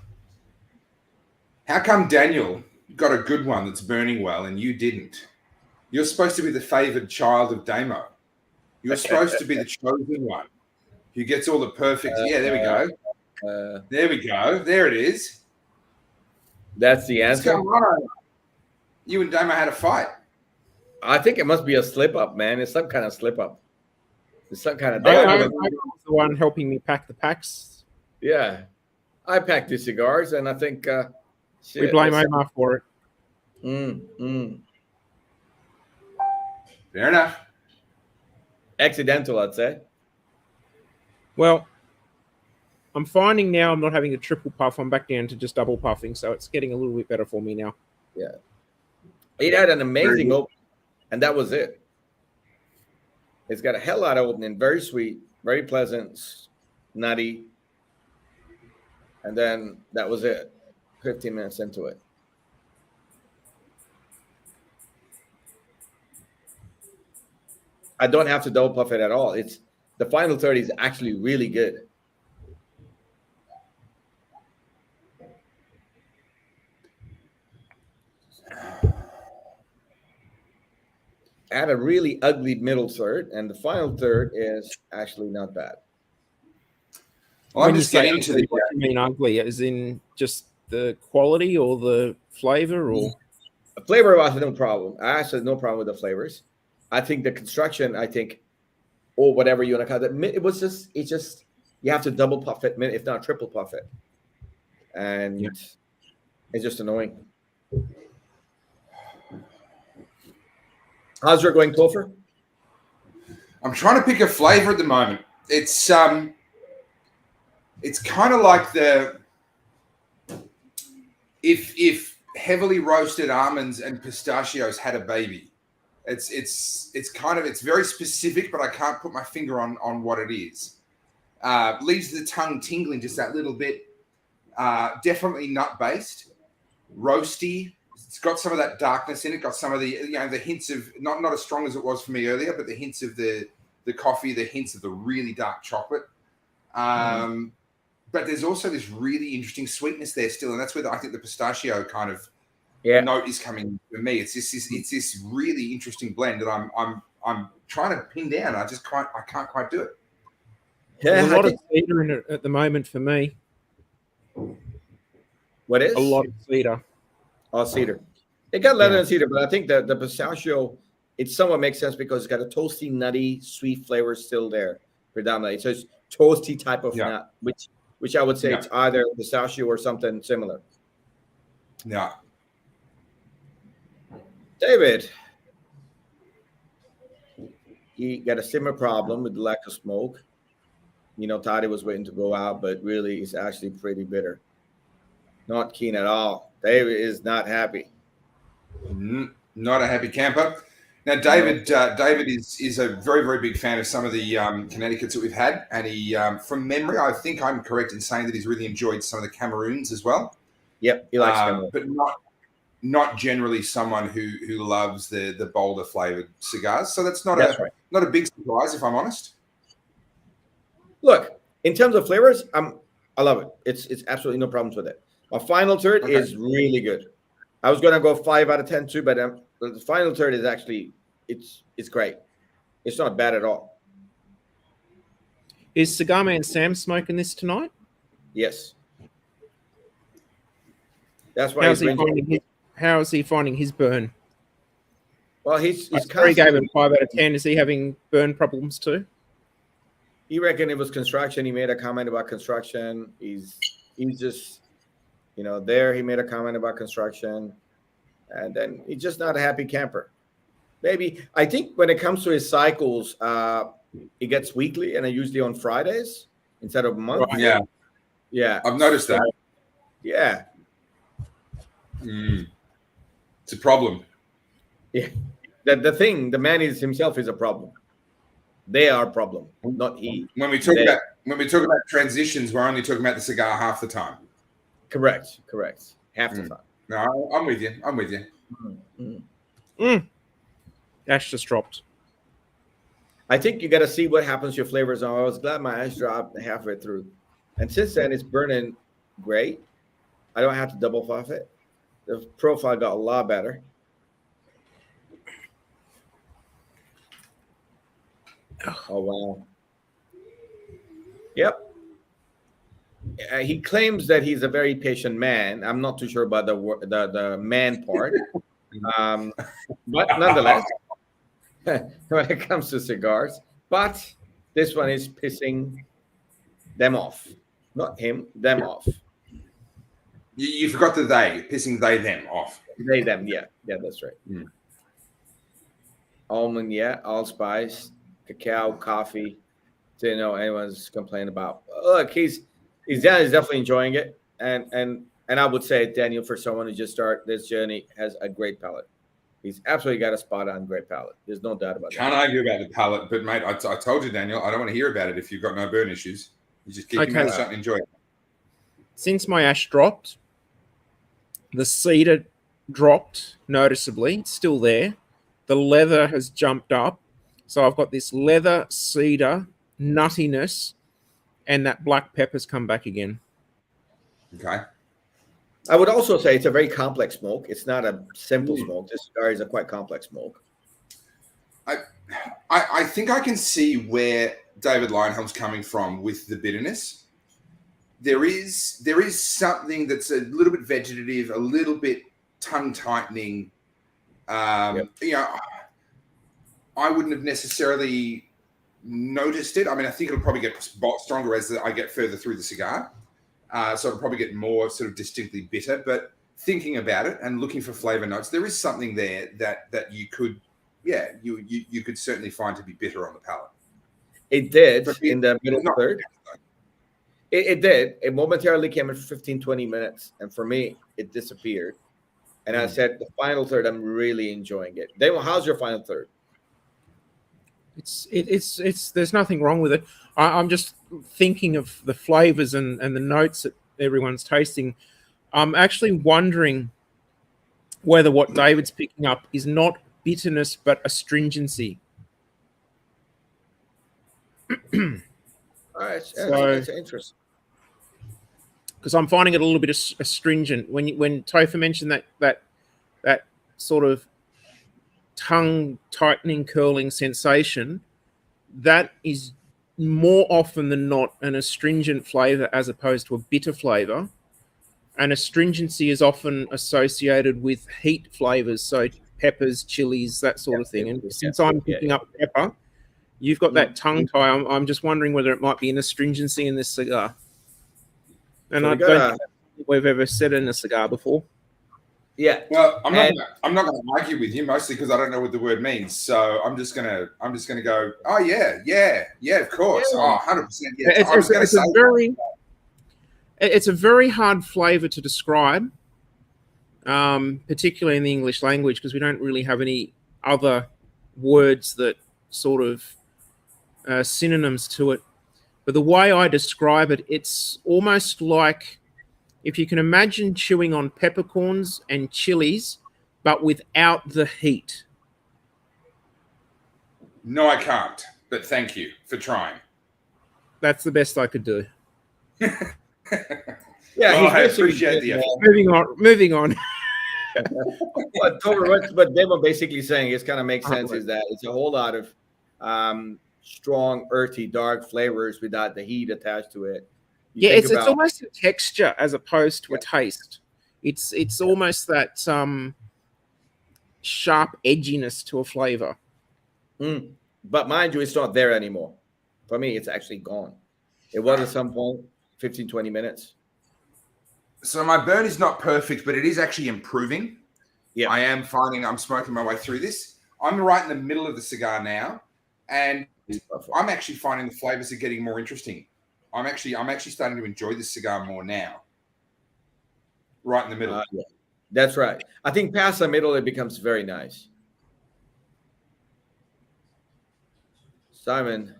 how come Daniel got a good one that's burning well and you didn't? You're supposed to be the favored child of Damo. You're supposed to be the chosen one who gets all the perfect. There we go. There we go. There it is. That's the answer. You and Damo had a fight. I think it must be a slip up, man. It's some kind of slip up. It's some kind of. I was the one helping me pack the packs. Yeah, I packed the cigars, and I think we blame Omar for it. Fair enough. Accidental, I'd say. Well, I'm finding now I'm not having a triple puff. I'm back down to just double puffing, so it's getting a little bit better for me now. Yeah. It had an amazing opening, and that was it. It's got a hell lot of opening, very sweet, very pleasant, nutty. And then that was it. 15 minutes into it. I don't have to double puff it at all. It's the final 30 is actually really good. had a really ugly middle third, and the final third is actually not bad. Well, I'm When you just say getting into ugly, the. what do you mean ugly? As in just the quality or the flavor, or The flavor was no problem. I actually had no problem with the flavors. I think the construction, or whatever you want to call it, it's just you have to double puff it, if not triple puff it, and it's just annoying. How's your going, Topher? I'm trying to pick a flavor at the moment. It's kind of like if heavily roasted almonds and pistachios had a baby. It's very specific, but I can't put my finger on what it is. Leaves the tongue tingling just that little bit. Definitely nut based, roasty. It's got some of that darkness in it. Got some of the the hints of not as strong as it was for me earlier, but the hints of the coffee, the hints of the really dark chocolate. But there's also this really interesting sweetness there still, and that's where I think the pistachio kind of note is coming for me. It's this really interesting blend that I'm trying to pin down. I can't quite do it. Yeah, there's a lot of cedar in it at the moment for me. What is a lot of cedar? Oh, cedar. It got leather and cedar, but I think the pistachio, it somewhat makes sense because it's got a toasty, nutty, sweet flavor still there predominantly. So it's toasty type of nut, which I would say it's either pistachio or something similar. Yeah. David, he got a similar problem with the lack of smoke. Thought he was waiting to go out, but really it's actually pretty bitter. Not keen at all. David is not happy. Not a happy camper. Now, David is a very, very big fan of some of the Connecticut's that we've had. And he, from memory, I think I'm correct in saying that he's really enjoyed some of the Cameroons as well. Yep, he likes Cameroon. But not generally someone who loves the bolder flavored cigars. So that's not a big surprise, if I'm honest. Look, in terms of flavors, I love it. It's absolutely no problems with it. My final third is really good. I was going to go 5 out of 10 too, but the final third is actually it's great. It's not bad at all. Is Cigar Man Sam smoking this tonight? Yes. That's why how is he finding his burn? Well, he's he gave it 5 out of 10. Is he having burn problems too? He reckoned it was construction. He made a comment about construction. He's just, there he made a comment about construction. And then he's just not a happy camper. Maybe, I think when it comes to his cycles, it gets weekly and usually on Fridays instead of monthly. Yeah. Yeah. I've noticed that. Yeah. It's a problem. Yeah. The man himself is a problem. They are a problem, not he. When we talk about transitions, we're only talking about the cigar half the time. Correct. Half the time. No, I'm with you. Ash just dropped. I think you got to see what happens to your flavors. I was glad my ash dropped halfway through. And since then, it's burning great. I don't have to double puff it. The profile got a lot better. Oh, wow. Yep. He claims that he's a very patient man. I'm not too sure about the man part. But nonetheless, when it comes to cigars, but this one is pissing them off. Not him, them off. You forgot the they, pissing they, them off. They, them, yeah. Yeah, that's right. Almond, allspice, cacao, coffee. Didn't know anyone's complaining about. Look, he's definitely enjoying it. And I would say, Daniel, for someone who just started this journey, has a great palate. He's absolutely got a spot on great palate. There's no doubt about that. Can't argue about the palate, but mate, I told you, Daniel, I don't want to hear about it if you've got no burn issues. You just keep your mouth shut and enjoy it. Since my ash dropped, the cedar dropped noticeably. It's still there. The leather has jumped up. So I've got this leather, cedar, nuttiness, and that black pepper's come back again. Okay. I would also say it's a very complex smoke. It's not a simple smoke. This cigar is a quite complex smoke. I think I can see where David Lionhelm's coming from with the bitterness. There is something that's a little bit vegetative, a little bit tongue tightening. You know, I wouldn't have necessarily noticed it. I mean, I think it'll probably get stronger as I get further through the cigar. So it'll probably get more sort of distinctly bitter. But thinking about it and looking for flavor notes, there is something there that you could, you could certainly find to be bitter on the palate. It did in the middle third. It did. It momentarily came in 15, 20 minutes. And for me, it disappeared. And I said, the final third, I'm really enjoying it. Damo, how's your final third? It's there's nothing wrong with it. I'm just thinking of the flavors and the notes that everyone's tasting. I'm actually wondering whether what David's picking up is not bitterness, but astringency. All right, So, that's interesting. Because I'm finding it a little bit astringent. When Topher mentioned that sort of tongue tightening, curling sensation, that is more often than not an astringent flavor as opposed to a bitter flavor. And astringency is often associated with heat flavors, so peppers, chilies, that sort of thing. And since I'm picking up pepper, you've got that tongue tie. I'm just wondering whether it might be an astringency in this cigar. And I don't think we've ever said in a cigar before. Yeah. Well, I'm not going to argue with you, mostly because I don't know what the word means. So I'm just gonna go. Oh yeah, of course. Yeah. Oh, 100%. Yeah. It's a very hard flavor to describe, particularly in the English language, because we don't really have any other words that sort of synonyms to it. But the way I describe it, it's almost like if you can imagine chewing on peppercorns and chilies, but without the heat. No, I can't. But thank you for trying. That's the best I could do. Yeah, well, I appreciate the effort. Moving on. But Damo basically saying it kind of makes sense is that it's a whole lot of strong, earthy, dark flavors without the heat attached to it. It's almost a texture as opposed to a taste. It's almost that sharp edginess to a flavor. But mind you, it's not there anymore. For me, it's actually gone. It was at some point 15, 20 minutes. So my burn is not perfect, but it is actually improving. Yeah, I am finding I'm smoking my way through this. I'm right in the middle of the cigar now, and I'm actually finding the flavors are getting more interesting. I'm actually starting to enjoy this cigar more now. Right in the middle. Yeah. That's right. I think past the middle, it becomes very nice. Simon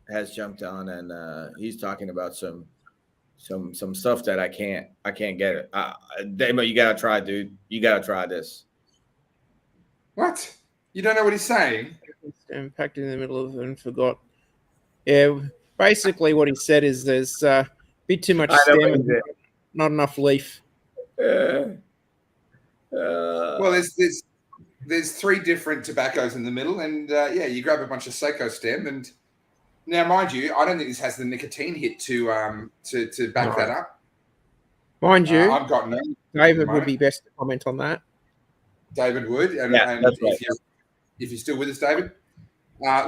has jumped on, and he's talking about some stuff that I can't get it. Damo, you gotta try, dude. You gotta try this. What? You don't know what he's saying? I'm packed in the middle of it and forgot. Yeah, basically what he said is there's a bit too much stem and not enough leaf. Well, there's three different tobaccos in the middle, and you grab a bunch of Seiko stem, and now, mind you, I don't think this has the nicotine hit to back that up. Mind you, I've got no. David would be best to comment on that. David would, and that's right. if you're still with us, David,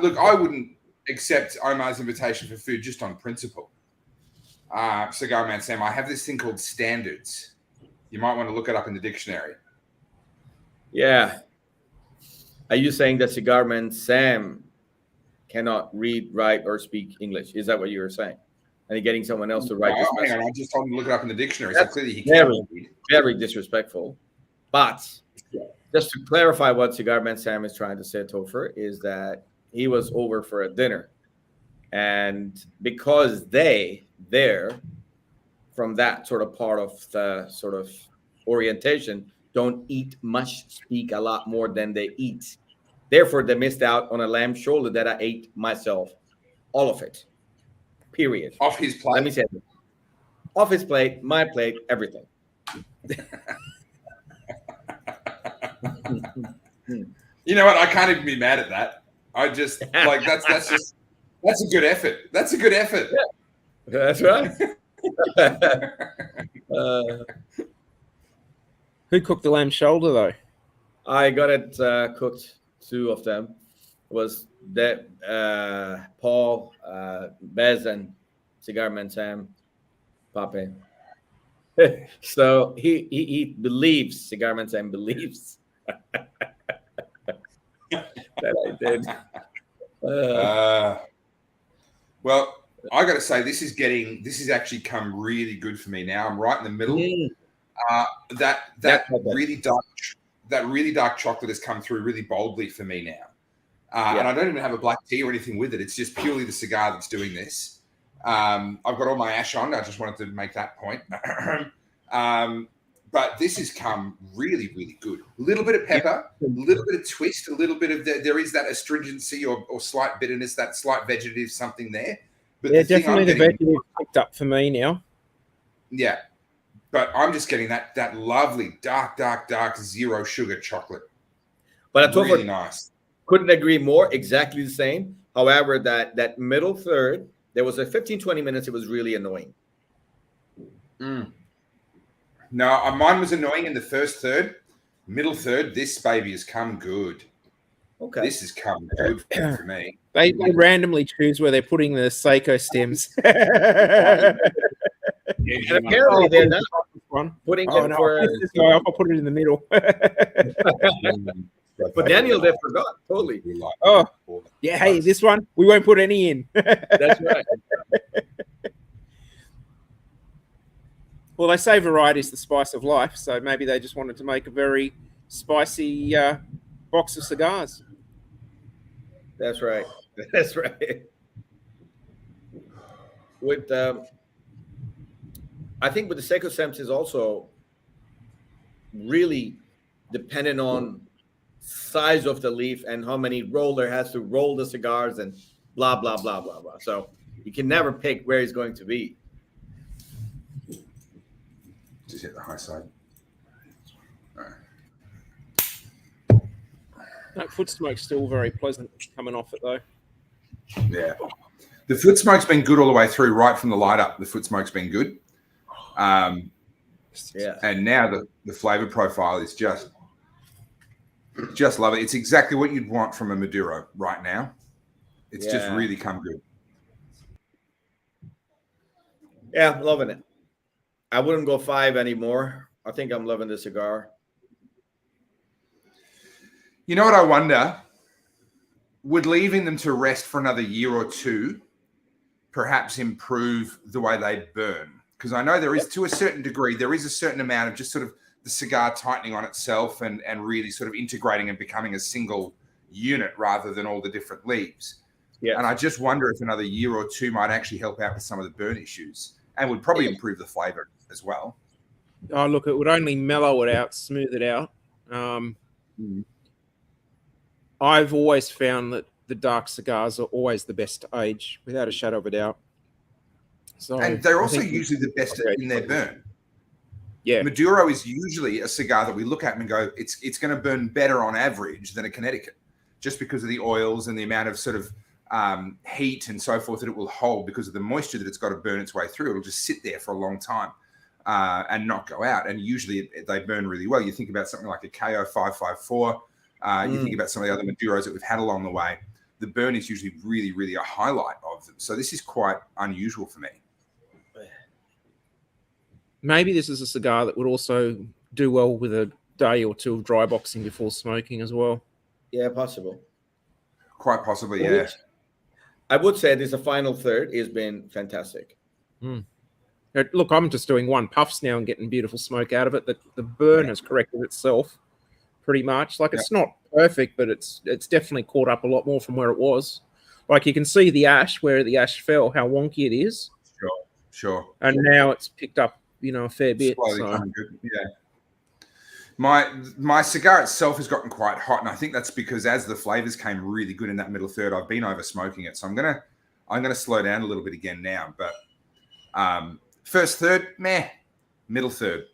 look, I wouldn't accept Omar's invitation for food just on principle. Cigar Man Sam, I have this thing called standards. You might want to look it up in the dictionary. Yeah. Are you saying that Cigar Man Sam cannot read, write, or speak English? Is that what you were saying? And getting someone else to write this message? Hang on, I just told him to look it up in the dictionary. That's so clearly he can't read. Very disrespectful. But just to clarify what Cigar Man Sam is trying to say, Topher, is that he was over for a dinner. And because they're from that sort of part of the sort of orientation, don't eat much, speak a lot more than they eat. Therefore, they missed out on a lamb shoulder that I ate myself. All of it. Period. Off his plate. Let me say it. Off his plate, my plate, everything. You know what? I can't even be mad at that. I just like that's a good effort. That's a good effort. Yeah, that's right. Who cooked the lamb shoulder though? I got it cooked. 2 of them was that Paul, Bez, and Cigar Sam, Pape. So he believes, Cigar Sam believes that I did. Well, I got to say, this has actually come really good for me now. I'm right in the middle. That really dark chocolate has come through really boldly for me now. And I don't even have a black tea or anything with it. It's just purely the cigar that's doing this. I've got all my ash on. I just wanted to make that point. But this has come really, really good. A little bit of pepper, a little bit of twist, a little bit of there is that astringency or slight bitterness, that slight vegetative something there. But yeah, definitely the vegetative picked up for me now. Yeah. But I'm just getting that lovely dark zero sugar chocolate. But I really nice. Couldn't agree more. Exactly the same. However, that middle third, there was a 15-20 minutes. It was really annoying. No, mine was annoying in the first third. Middle third, this baby has come good. Okay. This has come good for me. They randomly choose where they're putting the Seiko stems. And apparently they're not putting it for... I'll put it in the middle. But Daniel, they forgot totally. Oh, yeah. Hey, this one we won't put any in. That's right. Well, they say variety is the spice of life, so maybe they just wanted to make a very spicy box of cigars. That's right. That's right. With I think with the Seiko stems is also really dependent on size of the leaf and how many roller has to roll the cigars and blah blah blah blah blah. So you can never pick where he's going to be. Just hit the high side. All right. That foot smoke's still very pleasant coming off it though. Yeah. The foot smoke's been good all the way through, right from the light up. The foot smoke's been good. Yeah. And now the flavor profile is just love it. It's exactly what you'd want from a Maduro right now. It's just really come good. Yeah, I'm loving it. I wouldn't go 5 anymore. I think I'm loving the cigar. You know what I wonder? Would leaving them to rest for another year or two perhaps improve the way they burn? Because I know there is, to a certain degree, there is a certain amount of just sort of the cigar tightening on itself and really sort of integrating and becoming a single unit rather than all the different leaves. Yeah. And I just wonder if another year or two might actually help out with some of the burn issues and would probably improve the flavor as well. Oh, look, it would only mellow it out, smooth it out. I've always found that the dark cigars are always the best to age, without a shadow of a doubt. So, and they're also usually the best in their burn. Yeah. Maduro is usually a cigar that we look at and go, it's going to burn better on average than a Connecticut, just because of the oils and the amount of sort of heat and so forth that it will hold because of the moisture that it's got to burn its way through. It'll just sit there for a long time and not go out. And usually they burn really well. You think about something like a KO 554. You think about some of the other Maduros that we've had along the way. The burn is usually really, really a highlight of them. So this is quite unusual for me. Maybe this is a cigar that would also do well with a day or two of dry boxing before smoking as well. Yeah, possible. Quite possibly, yeah. I would say this final third has been fantastic. Look, I'm just doing one puffs now and getting beautiful smoke out of it. The burn has corrected itself pretty much. Like it's not perfect, but it's definitely caught up a lot more from where it was. Like you can see the ash, where the ash fell, how wonky it is. Sure. And now it's picked up, a fair bit. Slowly coming good. Yeah. My cigar itself has gotten quite hot, and I think that's because as the flavors came really good in that middle third, I've been over smoking it. So I'm gonna slow down a little bit again now. But first third, meh. Middle third,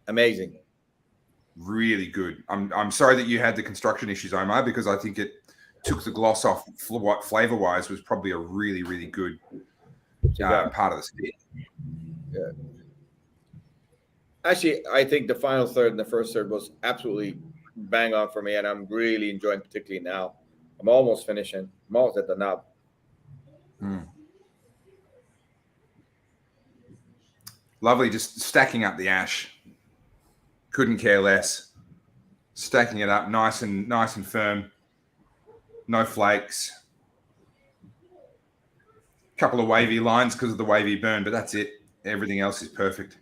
amazing. Really good. I'm sorry that you had the construction issues, Omar, because I think took the gloss off flavor wise was probably a really, really good part of the stick. Yeah. Actually, I think the final third and the first third was absolutely bang on for me, and I'm really enjoying, particularly now. I'm almost finishing. I'm almost at the nub. Lovely, just stacking up the ash. Couldn't care less. Stacking it up nice and firm. No flakes. Couple of wavy lines because of the wavy burn, but that's it. Everything else is perfect.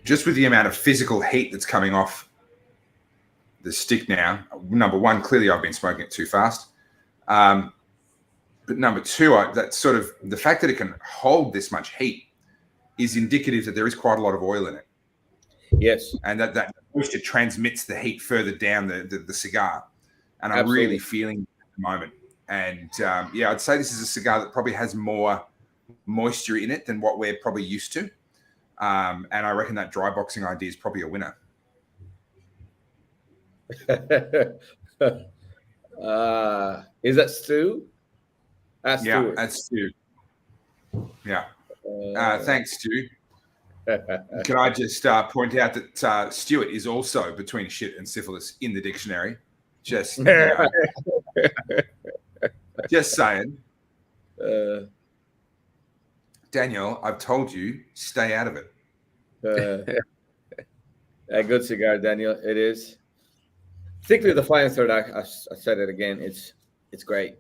Just with the amount of physical heat that's coming off the stick now, number one, clearly I've been smoking it too fast. But number two, that's sort of the fact that it can hold this much heat is indicative that there is quite a lot of oil in it. Yes. And that moisture transmits the heat further down the cigar. And I'm Absolutely. really feeling it at the moment. And yeah, I'd say this is a cigar that probably has more moisture in it than what we're probably used to. And I reckon that dry boxing idea is probably a winner. Is that Stu? That's Yeah, Stuart. that's Stu. Yeah. Thanks, Stu. Can I just point out that Stuart is also between shit and syphilis in the dictionary? Just, just saying. Daniel, I've told you, stay out of it. A good cigar, Daniel. It is. Particularly the final third. I said it again. It's great.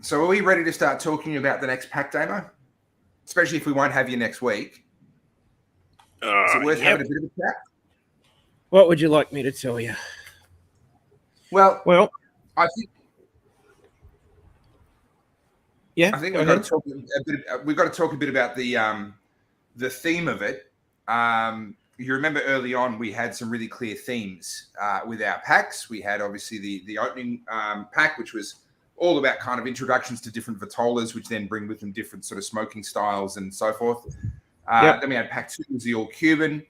So are we ready to start talking about the next pack, Damo? Especially if we won't have you next week. Is it worth having a bit of a chat? What would you like me to tell you? Well, I think. Yeah, I think we've got to talk a bit about the theme of it. You remember early on we had some really clear themes with our packs. We had obviously the opening pack, which was all about kind of introductions to different vitolas, which then bring with them different sort of smoking styles and so forth. Then we had pack 2, was the all Cuban.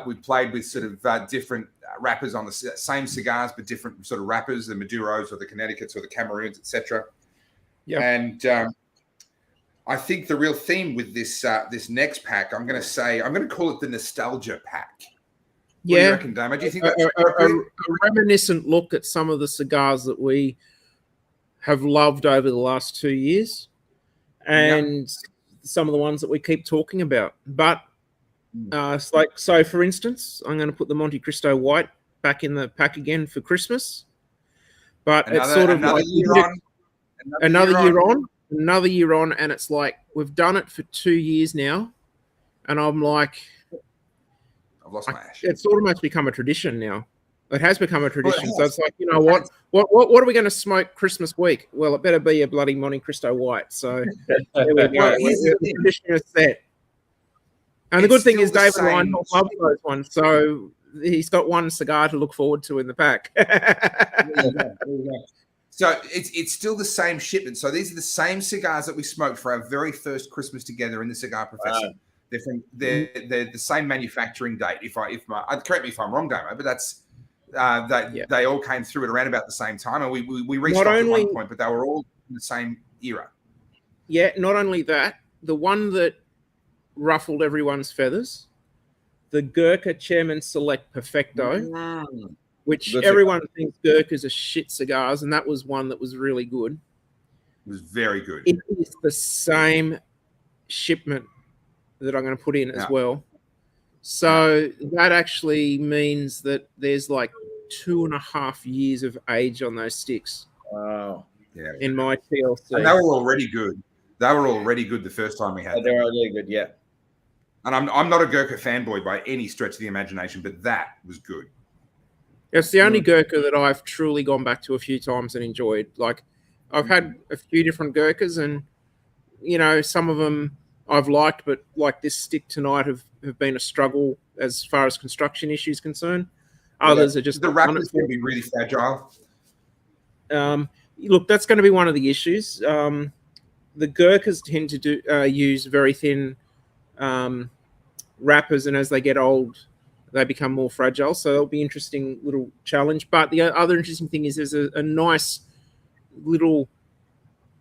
We played with sort of different wrappers on the same cigars, but different sort of wrappers, the Maduros or the Connecticut's or the Cameroons, etc. Yeah. And I think the real theme with this this next pack, I'm going to call it the nostalgia pack. What do you reckon, Damo? Do you think that's a reminiscent look at some of the cigars that we have loved over the last 2 years, and some of the ones that we keep talking about. But it's like, so for instance, I'm going to put the Monte Cristo White back in the pack again for Christmas. But it's sort of like another year on, and it's like we've done it for 2 years now, and I'm like, I've lost my ash. It's almost become a tradition now. It has become a tradition. So it's like, you know what are we going to smoke Christmas week? Well, it better be a bloody Monte Cristo White. So there we go. The tradition is set. And the good thing is David Reinhold loves those ones. So he's got one cigar to look forward to in the pack. So it's still the same shipment. So these are the same cigars that we smoked for our very first Christmas together in the Cigar Professor. They're the same manufacturing date. Correct me if I'm wrong, Damo, but that's they all came through at around about the same time, and we restocked at one point, but they were all in the same era. Yeah, not only that, the one that ruffled everyone's feathers, the Gurkha Chairman Select Perfecto, which everyone thinks Gurkhas are shit cigars, and that was one that was really good. It was very good. It is the same shipment that I'm going to put in as well. So that actually means that there's like 2.5 years of age on those sticks. Wow. Yeah. In my TLC. And they were already good. They were already good the first time we had them. They were really good, yeah. And I'm not a Gurkha fanboy by any stretch of the imagination, but that was good. It's the only Gurkha that I've truly gone back to a few times and enjoyed. Like, I've had a few different Gurkhas, and, you know, some of them I've liked, but like this stick tonight have been a struggle as far as construction issues concerned. Others are just the wrappers can be really fragile. Look, that's going to be one of the issues. The Gurkhas tend to use very thin wrappers, and as they get old, they become more fragile. So it'll be an interesting little challenge. But the other interesting thing is there's a nice little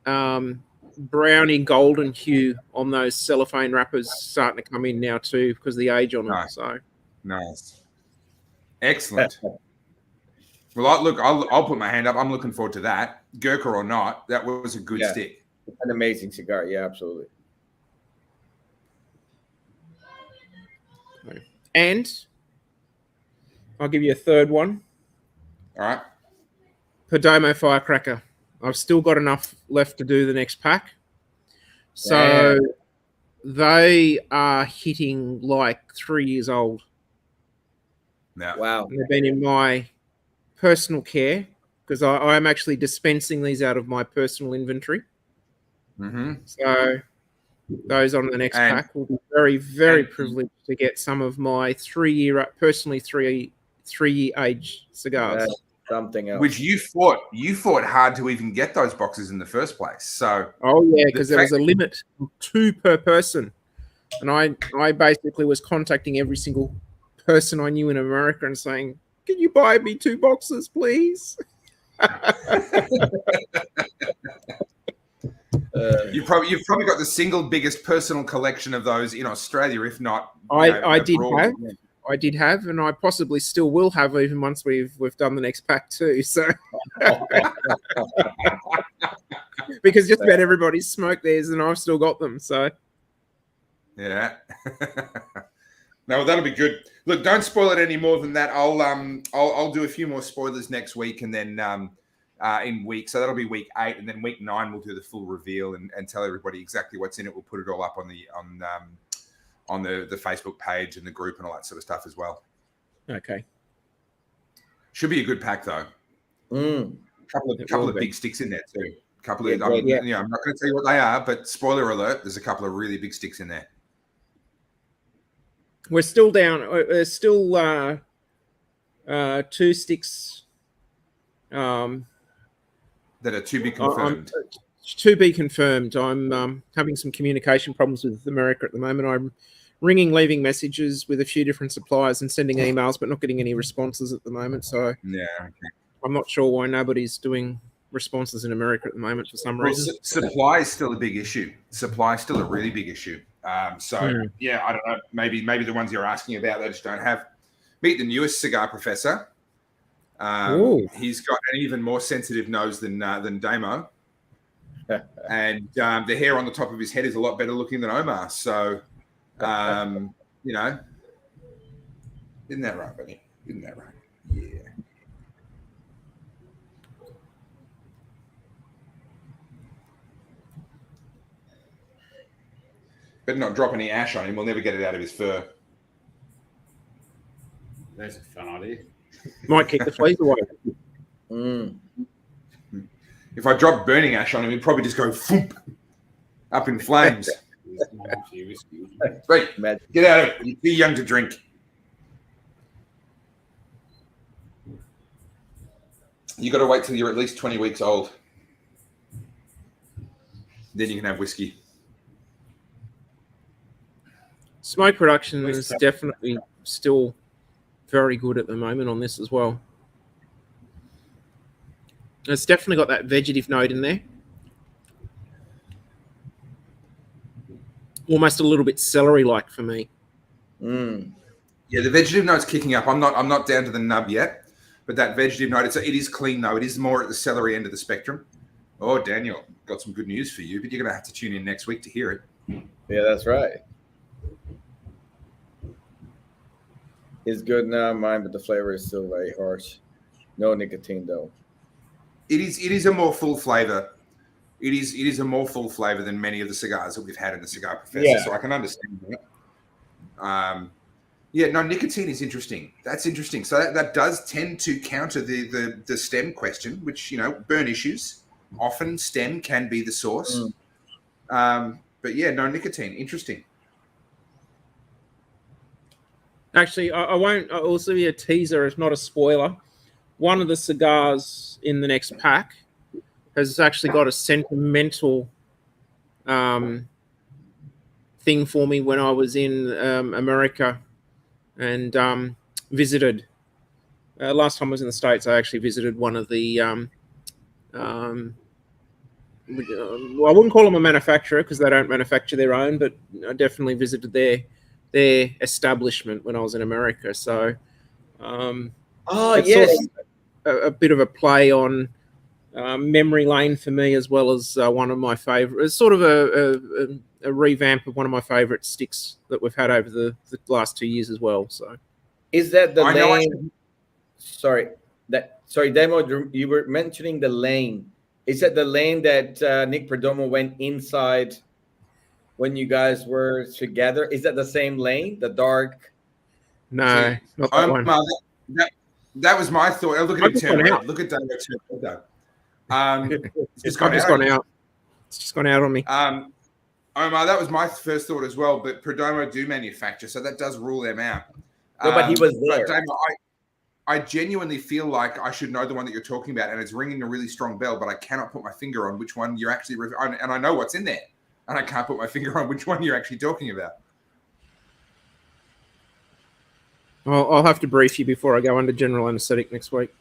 browny golden hue on those cellophane wrappers starting to come in now too because of the age on them. So nice, excellent. Well, I'll put my hand up. I'm looking forward to that, Gurkha or not. That was a good stick. An amazing cigar. Yeah, absolutely. And I'll give you a third one. All right. Perdomo Firecracker. I've still got enough left to do the next pack. So they are hitting like 3 years old. Yeah. Wow. And they've been in my personal care because I'm actually dispensing these out of my personal inventory. Mm-hmm. So those on the next pack will be very, very privileged to get some of my 3 year age cigars. That's something else. Which you fought hard to even get those boxes in the first place. So because there was a limit of 2 per person, and I basically was contacting every single person I knew in America and saying, "Can you buy me 2 boxes, please?" You've probably got the single biggest personal collection of those in Australia, if not. I did have, and I possibly still will have even once we've done the next pack too. So, because just about everybody's smoked theirs, and I've still got them. So, yeah. No, that'll be good. Look, don't spoil it any more than that. I'll do a few more spoilers next week, and then so that'll be week 8, and then week 9 we'll do the full reveal and tell everybody exactly what's in it. We'll put it all up on the Facebook page and the group and all that sort of stuff as well. Okay. Should be a good pack though. Couple of big sticks in there too. I'm not going to tell you what they are, but spoiler alert, there's a couple of really big sticks in there. We're still down. There's still 2 sticks that are to be confirmed. To be confirmed. I'm having some communication problems with America at the moment. I'm ringing, leaving messages with a few different suppliers and sending emails, but not getting any responses at the moment. So I'm not sure why nobody's doing responses in America at the moment for some reason. Supply is still a big issue. Supply is still a really big issue. I don't know. Maybe the ones you're asking about, they just don't have. Meet the newest cigar professor. He's got an even more sensitive nose than Damo. And the hair on the top of his head is a lot better looking than Omar. So, isn't that right, buddy? Isn't that right? Yeah. Better not drop any ash on him. We'll never get it out of his fur. That's a fun idea. Might keep the fleas away. If I drop burning ash on him, he'd probably just go thump, up in flames. Right, get out of it. You're too young to drink. You got to wait till you're at least 20 weeks old. Then you can have whiskey. Smoke production is definitely still very good at the moment on this as well. It's definitely got that vegetative note in there. Almost a little bit celery-like for me. Yeah, the vegetative note's kicking up. I'm not down to the nub yet, but that vegetative note, it is clean though. It is more at the celery end of the spectrum. Oh, Daniel, got some good news for you, but you're going to have to tune in next week to hear it. Yeah, that's right. It's good now, mine, but the flavor is still very harsh. No nicotine though. It is a more full flavor. It is a more full flavor than many of the cigars that we've had in the Cigar Professor. So I can understand that. No, nicotine is interesting. That's interesting. So that does tend to counter the stem question, which, burn issues. Often stem can be the source. But yeah, no nicotine. Interesting. Actually, I won't. I'll also be a teaser, if not a spoiler. One of the cigars in the next pack has actually got a sentimental thing for me when I was in America and visited. Last time I was in the States, I actually visited one of the. Well, I wouldn't call them a manufacturer because they don't manufacture their own, but I definitely visited their establishment when I was in America. So, it's yes, sort of a bit of a play on memory lane for me, as well as one of my favorite. It's sort of a revamp of one of my favorite sticks that we've had over the last 2 years as well. So, is that the I know lane? Sorry, Damo. You were mentioning the lane. Is that the lane that Nick Perdomo went inside when you guys were together? Is that the same lane? The dark. no, See, not that one. Omar, that was my thought. Oh, look at I've him just turn gone red. out. Look at Damo turn red. It's just I've gone just out. gone out. It's just gone out on me. Omar, that was my first thought as well. But Perdomo do manufacture, so that does rule them out. No, but he was there. But Damo, I genuinely feel like I should know the one that you're talking about, and it's ringing a really strong bell, but I cannot put my finger on which one you're actually. And I know what's in there, and I can't put my finger on which one you're actually talking about. I'll have to brief you before I go under general anaesthetic next week.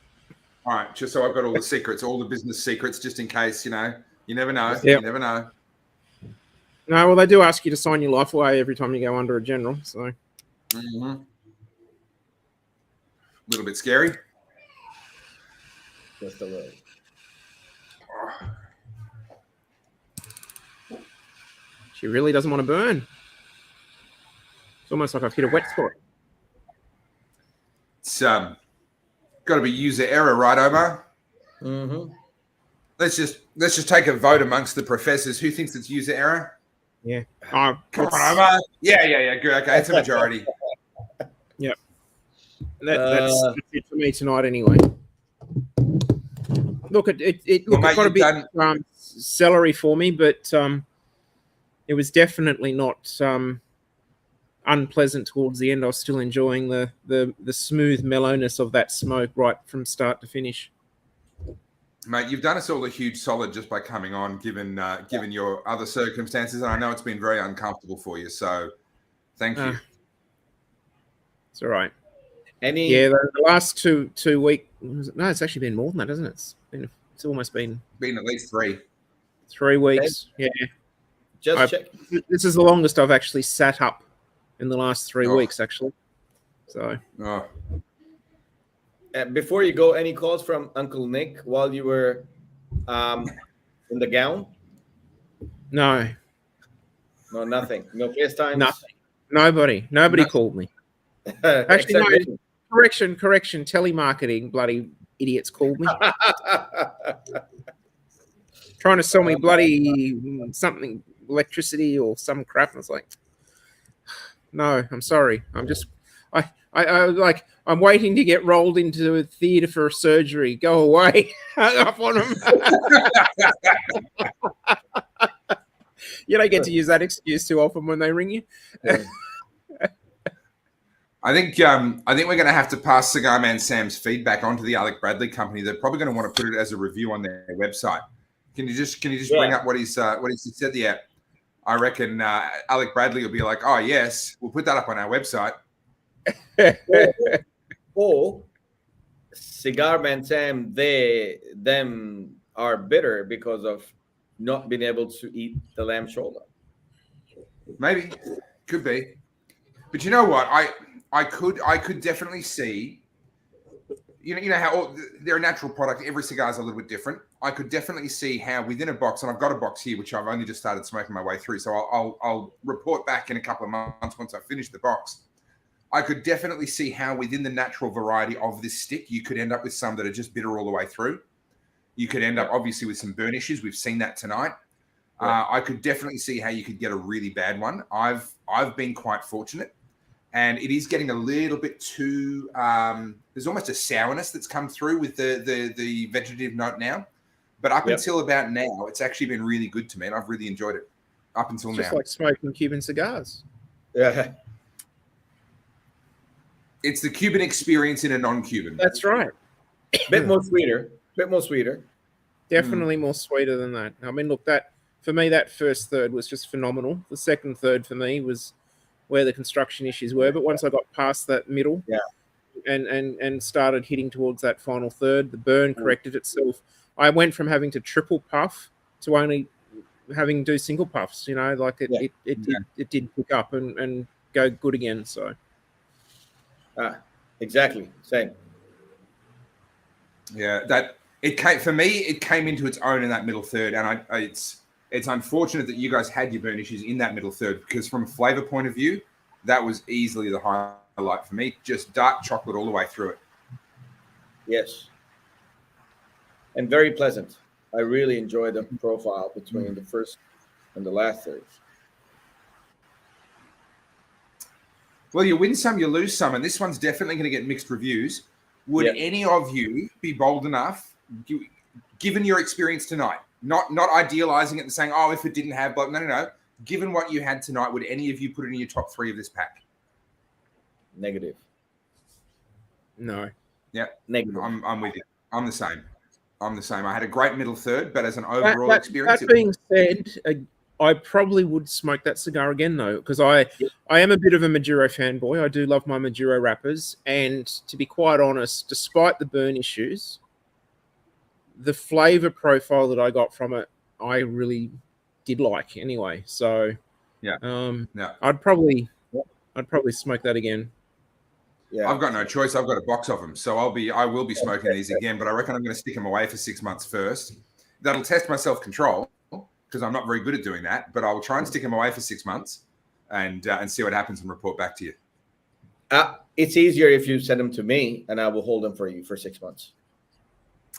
All right, just so I've got all the secrets, all the business secrets, just in case, you never know. Yep. You never know. No, well, they do ask you to sign your life away every time you go under a general. So, A little bit scary. Just a little. she really doesn't want to burn. It's almost like I've hit a wet spot. It's got to be user error, right, Omar? Mm-hmm. Let's just take a vote amongst the professors. Who thinks it's user error? Yeah. Come on, Omar. Yeah. Good. Okay, it's a majority. Yep. That's it for me tonight, anyway. Look, it got a bit celery for me, but it was definitely not unpleasant towards the end. I was still enjoying the smooth mellowness of that smoke right from start to finish. Mate, you've done us all a huge solid just by coming on, given your other circumstances, and I know it's been very uncomfortable for you. So, thank you. It's all right. The last two weeks. No, it's actually been more than that, hasn't it? It's almost been at least 3 weeks. Yeah. Just check. This is the longest I've actually sat up in the last 3 weeks, actually. So. Before you go, any calls from Uncle Nick while you were in the gown? No. No, nothing. No FaceTime? Nothing. Nobody called me. Actually, no. Correction. Telemarketing, bloody idiots called me. Trying to sell me bloody something, electricity or some crap. I was like, no, I'm sorry. I'm waiting to get rolled into a theatre for a surgery. Go away. Hung up on them. You don't get to use that excuse too often when they ring you. Yeah. I think we're going to have to pass Cigar Man Sam's feedback onto the Alec Bradley company. They're probably going to want to put it as a review on their website. Can you just bring up what he said there? I reckon Alec Bradley will be like, "Oh yes, we'll put that up on our website." or Cigar Man Sam, them are bitter because of not being able to eat the lamb shoulder. Maybe, could be, but you know what? I could definitely see. You know how they're a natural product. Every cigar is a little bit different. I could definitely see how within a box, and I've got a box here which I've only just started smoking my way through. So I'll report back in a couple of months once I finish the box. I could definitely see how within the natural variety of this stick, you could end up with some that are just bitter all the way through. You could end up obviously with some burn issues. We've seen that tonight. I could definitely see how you could get a really bad one. I've been quite fortunate, and it is getting a little bit too. There's almost a sourness that's come through with the vegetative note now, but up until about now, it's actually been really good to me, and I've really enjoyed it up until now. Just like smoking Cuban cigars. Yeah. It's the Cuban experience in a non-Cuban. That's right. Bit more sweeter. Bit more sweeter. Definitely more sweeter than that. I mean, look, that for me, that first third was just phenomenal. The second third for me was where the construction issues were. But once I got past that middle, and started hitting towards that final third, the burn corrected itself. I went from having to triple puff to only having to do single puffs. You know, like it did pick up and go good again. So, exactly same. Yeah, that it came for me. It came into its own in that middle third, and it's unfortunate that you guys had your burn issues in that middle third, because from a flavor point of view, that was easily the highlight for me. Just dark chocolate all the way through it. Yes, and very pleasant. I really enjoyed the profile between the first and the last thirds. Well, you win some, you lose some, and this one's definitely going to get mixed reviews. Would any of you be bold enough, given your experience tonight, not idealizing it and saying, oh, if it didn't have, but no. Given what you had tonight, would any of you put it in your top 3 of this pack? Negative. No. Yeah. Negative. I'm with you. I'm the same. I had a great middle third, but as an overall experience. That being said, I probably would smoke that cigar again, though, because I am a bit of a Maduro fanboy. I do love my Maduro wrappers. And to be quite honest, despite the burn issues, the flavor profile that I got from it, I really did like anyway. So, I'd probably smoke that again. Yeah, I've got no choice. I've got a box of them, so I will be smoking these again. But I reckon I'm going to stick them away for 6 months first. That'll test my self-control, because I'm not very good at doing that. But I will try and stick them away for 6 months, and see what happens and report back to you. It's easier if you send them to me, and I will hold them for you for 6 months.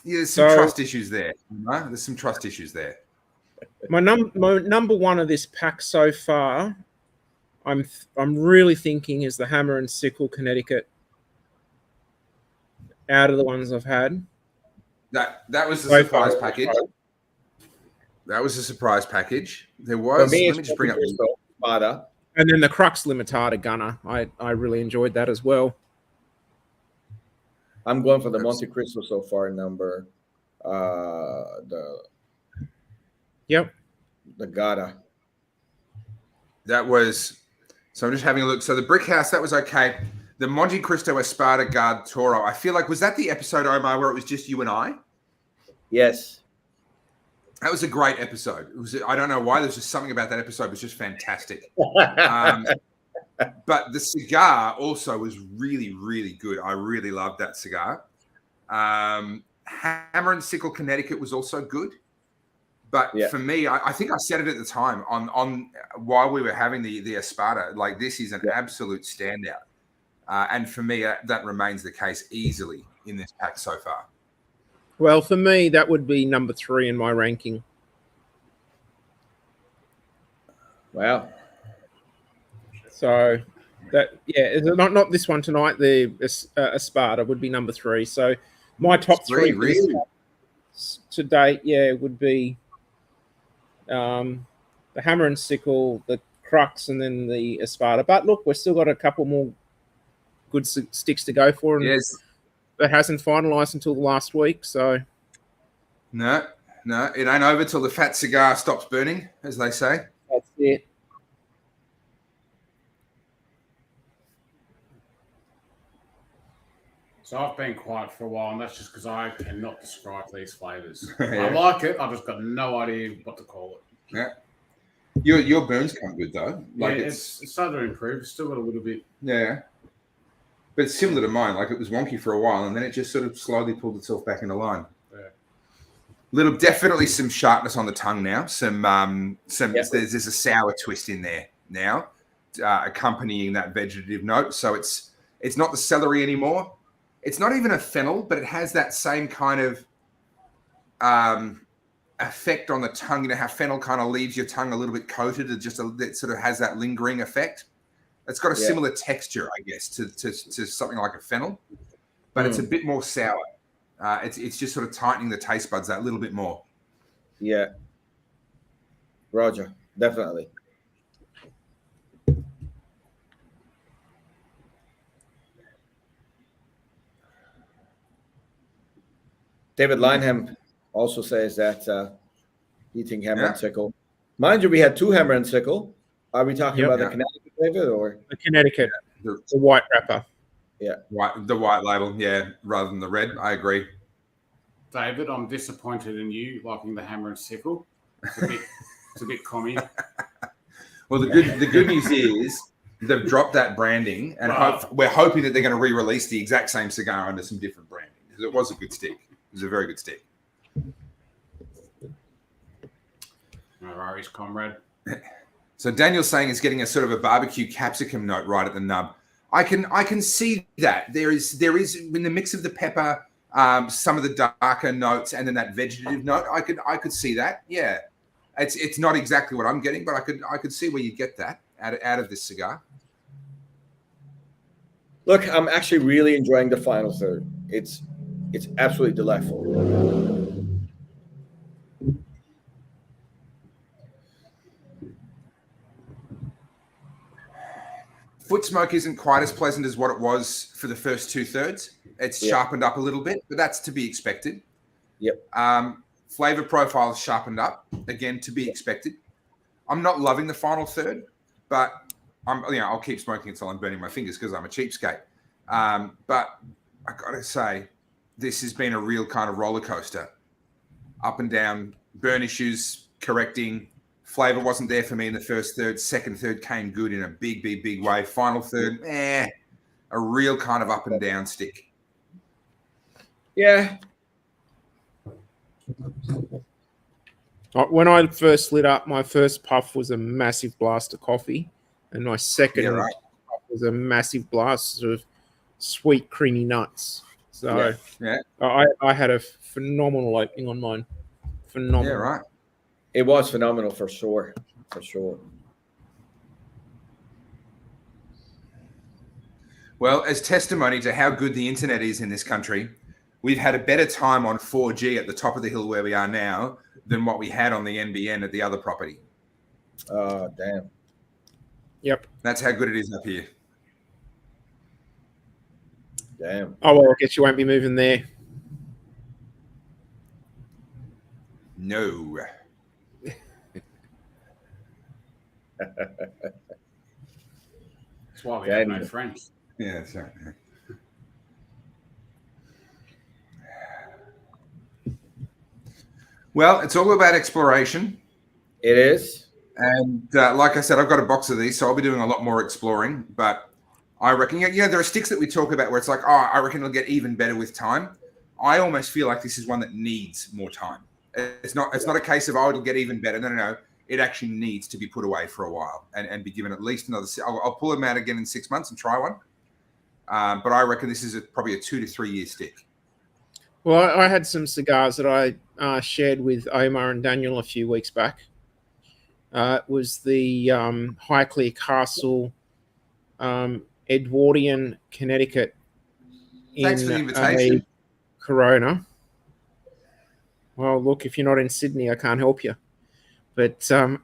Yeah, there's some trust issues there. There's some trust issues there. My number one of this pack so far, I'm really thinking, is the Hammer and Sickle Connecticut. Out of the ones I've had, that was a surprise package. That was a surprise package. There was. Me, let me just bring up. Spada. And then the Crux Limitada Gunner. I really enjoyed that as well. I'm going for the Monte Cristo so far. Number the Gata. That was. So I'm just having a look. So the Brick House, that was okay. The Monte Cristo Espada Guard Toro. I feel like, was that the episode, Omar, where it was just you and I? Yes. That was a great episode. It was. I don't know why. There's just something about that episode was just fantastic. But the cigar also was really, really good. I really loved that cigar. Hammer and Sickle Connecticut was also good. But for me, I think I said it at the time on while we were having the Espada, like, this is an absolute standout. And for me, that remains the case easily in this pack so far. Well, for me, that would be number 3 in my ranking. Wow. So not this one tonight. The Espada would be number 3. So my top 3 really? to date, would be the Hammer and Sickle, the Crux, and then the Espada. But look, we've still got a couple more good sticks to go for, and that hasn't finalized until last week. So no, it ain't over till the fat cigar stops burning, as they say. That's it. So I've been quiet for a while, and that's just because I cannot describe these flavors. I like it. I've just got no idea what to call it. Yeah. Your burns come good, though. Like, it's started to improve. It's still got a little bit. Yeah. But it's similar to mine. Like, it was wonky for a while, and then it just sort of slowly pulled itself back into line. Yeah. Definitely some sharpness on the tongue now. There's a sour twist in there now, accompanying that vegetative note. So it's not the celery anymore. It's not even a fennel, but it has that same kind of effect on the tongue. You know how fennel kind of leaves your tongue a little bit coated. It sort of has that lingering effect. It's got a similar texture, I guess, to something like a fennel, but it's a bit more sour. It's just sort of tightening the taste buds that little bit more. Yeah. Roger, definitely. David Lineham also says that eating hammer and Yeah. sickle. Mind you, we had 2 hammer and sickle. Are we talking Yep. about the Yeah. Connecticut, David, or The Connecticut, The the white wrapper. white label, yeah, rather than the red. I agree. David, I'm disappointed in you liking the hammer and sickle. It's a bit commie. Well, the good news is they've dropped that branding, and we're hoping that they're going to re-release the exact same cigar under some different branding, because it was a good stick. It was a very good stick. No worries, comrade. So Daniel's saying it's getting a sort of a barbecue capsicum note right at the nub. I can see that there is in the mix of the pepper, some of the darker notes, and then that vegetative note. I could see that. Yeah, it's not exactly what I'm getting, but I could see where you get that out of this cigar. look, I'm actually really enjoying the final third. It's absolutely delightful. Foot smoke isn't quite as pleasant as what it was for the first 2/3. It's sharpened up a little bit, but that's to be expected. Yep. Flavor profile is sharpened up, again, to be expected. I'm not loving the final third, but I'll keep smoking until I'm burning my fingers because I'm a cheapskate. But I gotta say, this has been a real kind of roller coaster, up and down, burn issues, correcting. Flavor wasn't there for me in the first third. Second third came good in a big way. Final third, a real kind of up and down stick. Yeah. When I first lit up, my first puff was a massive blast of coffee, and my second puff was a massive blast of sweet, creamy nuts. So I had a phenomenal opening on mine. Phenomenal. Yeah, right. It was phenomenal for sure. For sure. Well, as testimony to how good the internet is in this country, we've had a better time on 4G at the top of the hill where we are now than what we had on the NBN at the other property. Oh, damn. Yep. That's how good it is up here. Damn. Oh, well, I guess you won't be moving there. No. That's why we have no friends. Yeah, that's right. Well, it's all about exploration. It is. And like I said, I've got a box of these, so I'll be doing a lot more exploring. But I reckon, there are sticks that we talk about where it's like, I reckon it'll get even better with time. I almost feel like this is one that needs more time. It's not a case of, it'll get even better. No. It actually needs to be put away for a while and be given at least another. I'll pull them out again in 6 months and try one. But I reckon this is probably a 2 to 3 year stick. Well, I had some cigars that I shared with Omar and Daniel a few weeks back. It was the Highclere Castle Edwardian, Connecticut. Thanks for the invitation. A Corona. Well, look, if you're not in Sydney, I can't help you. But when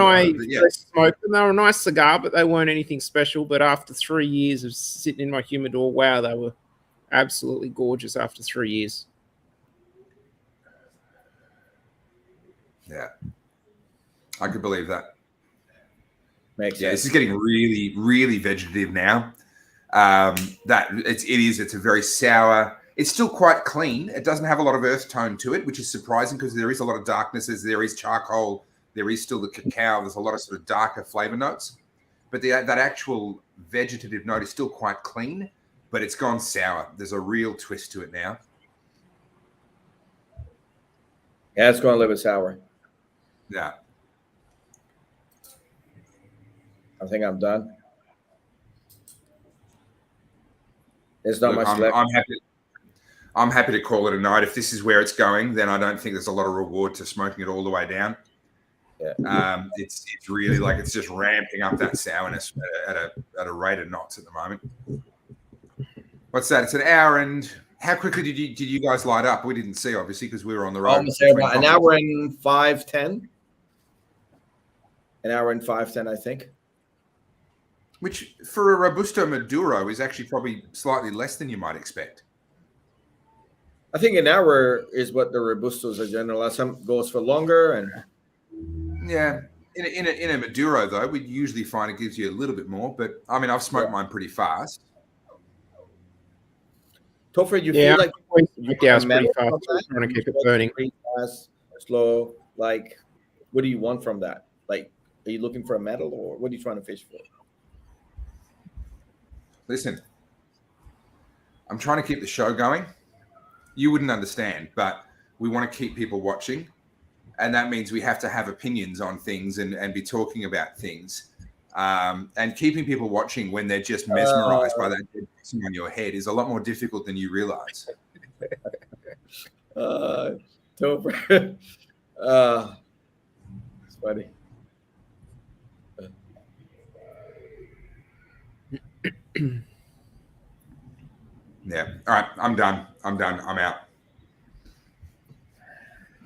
I first smoked them, they were a nice cigar, but they weren't anything special. But after 3 years of sitting in my humidor, wow, they were absolutely gorgeous after 3 years. Yeah, I could believe that. Makes sense. This is getting really, really vegetative now. It's a very sour. It's still quite clean. It doesn't have a lot of earth tone to it, which is surprising because there is a lot of darkness. There is charcoal. There is still the cacao. There's a lot of sort of darker flavor notes, but that actual vegetative note is still quite clean, but it's gone sour. There's a real twist to it now. Yeah, it's going a little bit sour. Yeah. I think I'm done. There's not much left. I'm happy to call it a night. If this is where it's going, then I don't think there's a lot of reward to smoking it all the way down. Yeah. It's really like it's just ramping up that sourness at a rate of knots at the moment. What's that? It's an hour and how quickly did you guys light up? We didn't see obviously because we were on the road. Almost about an hour and 5:10. An hour and 5:10, I think. which for a Robusto Maduro is actually probably slightly less than you might expect. I think an hour is what the Robustos are general. Some goes for longer, and Yeah. In a Maduro, though, we usually find it gives you a little bit more. But, I mean, I've smoked mine pretty fast. Topher, you Yeah, feel like it's pretty fast. Trying to keep it burning. Pretty fast, slow. Like, what do you want from that? Like, are you looking for a medal, or what are you trying to fish for? Listen, I'm trying to keep the show going. You wouldn't understand, but we want to keep people watching. And that means we have to have opinions on things and be talking about things. And keeping people watching when they're just mesmerized by that dead person on your head is a lot more difficult than you realize. Topher. It's funny. Yeah. All right. I'm done. I'm out.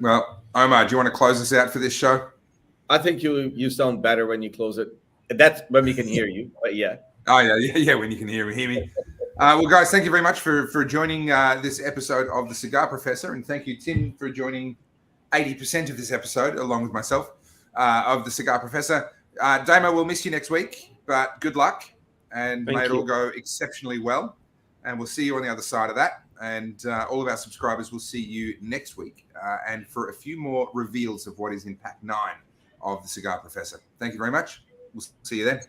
Well, Omar, do you want to close us out for this show? I think you sound better when you close it. That's when we can hear you. But yeah. Oh yeah. When you can hear me. Well, guys, thank you very much for joining this episode of the Cigar Professor, and thank you, Tim, for joining 80% of this episode along with myself of the Cigar Professor. Damo, we'll miss you next week, but good luck, and may it all go exceptionally well. And we'll see you on the other side of that. And all of our subscribers will see you next week and for a few more reveals of what is in Pack 9 of the Cigar Professor. Thank you very much. We'll see you then.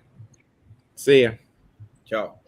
See ya. Ciao.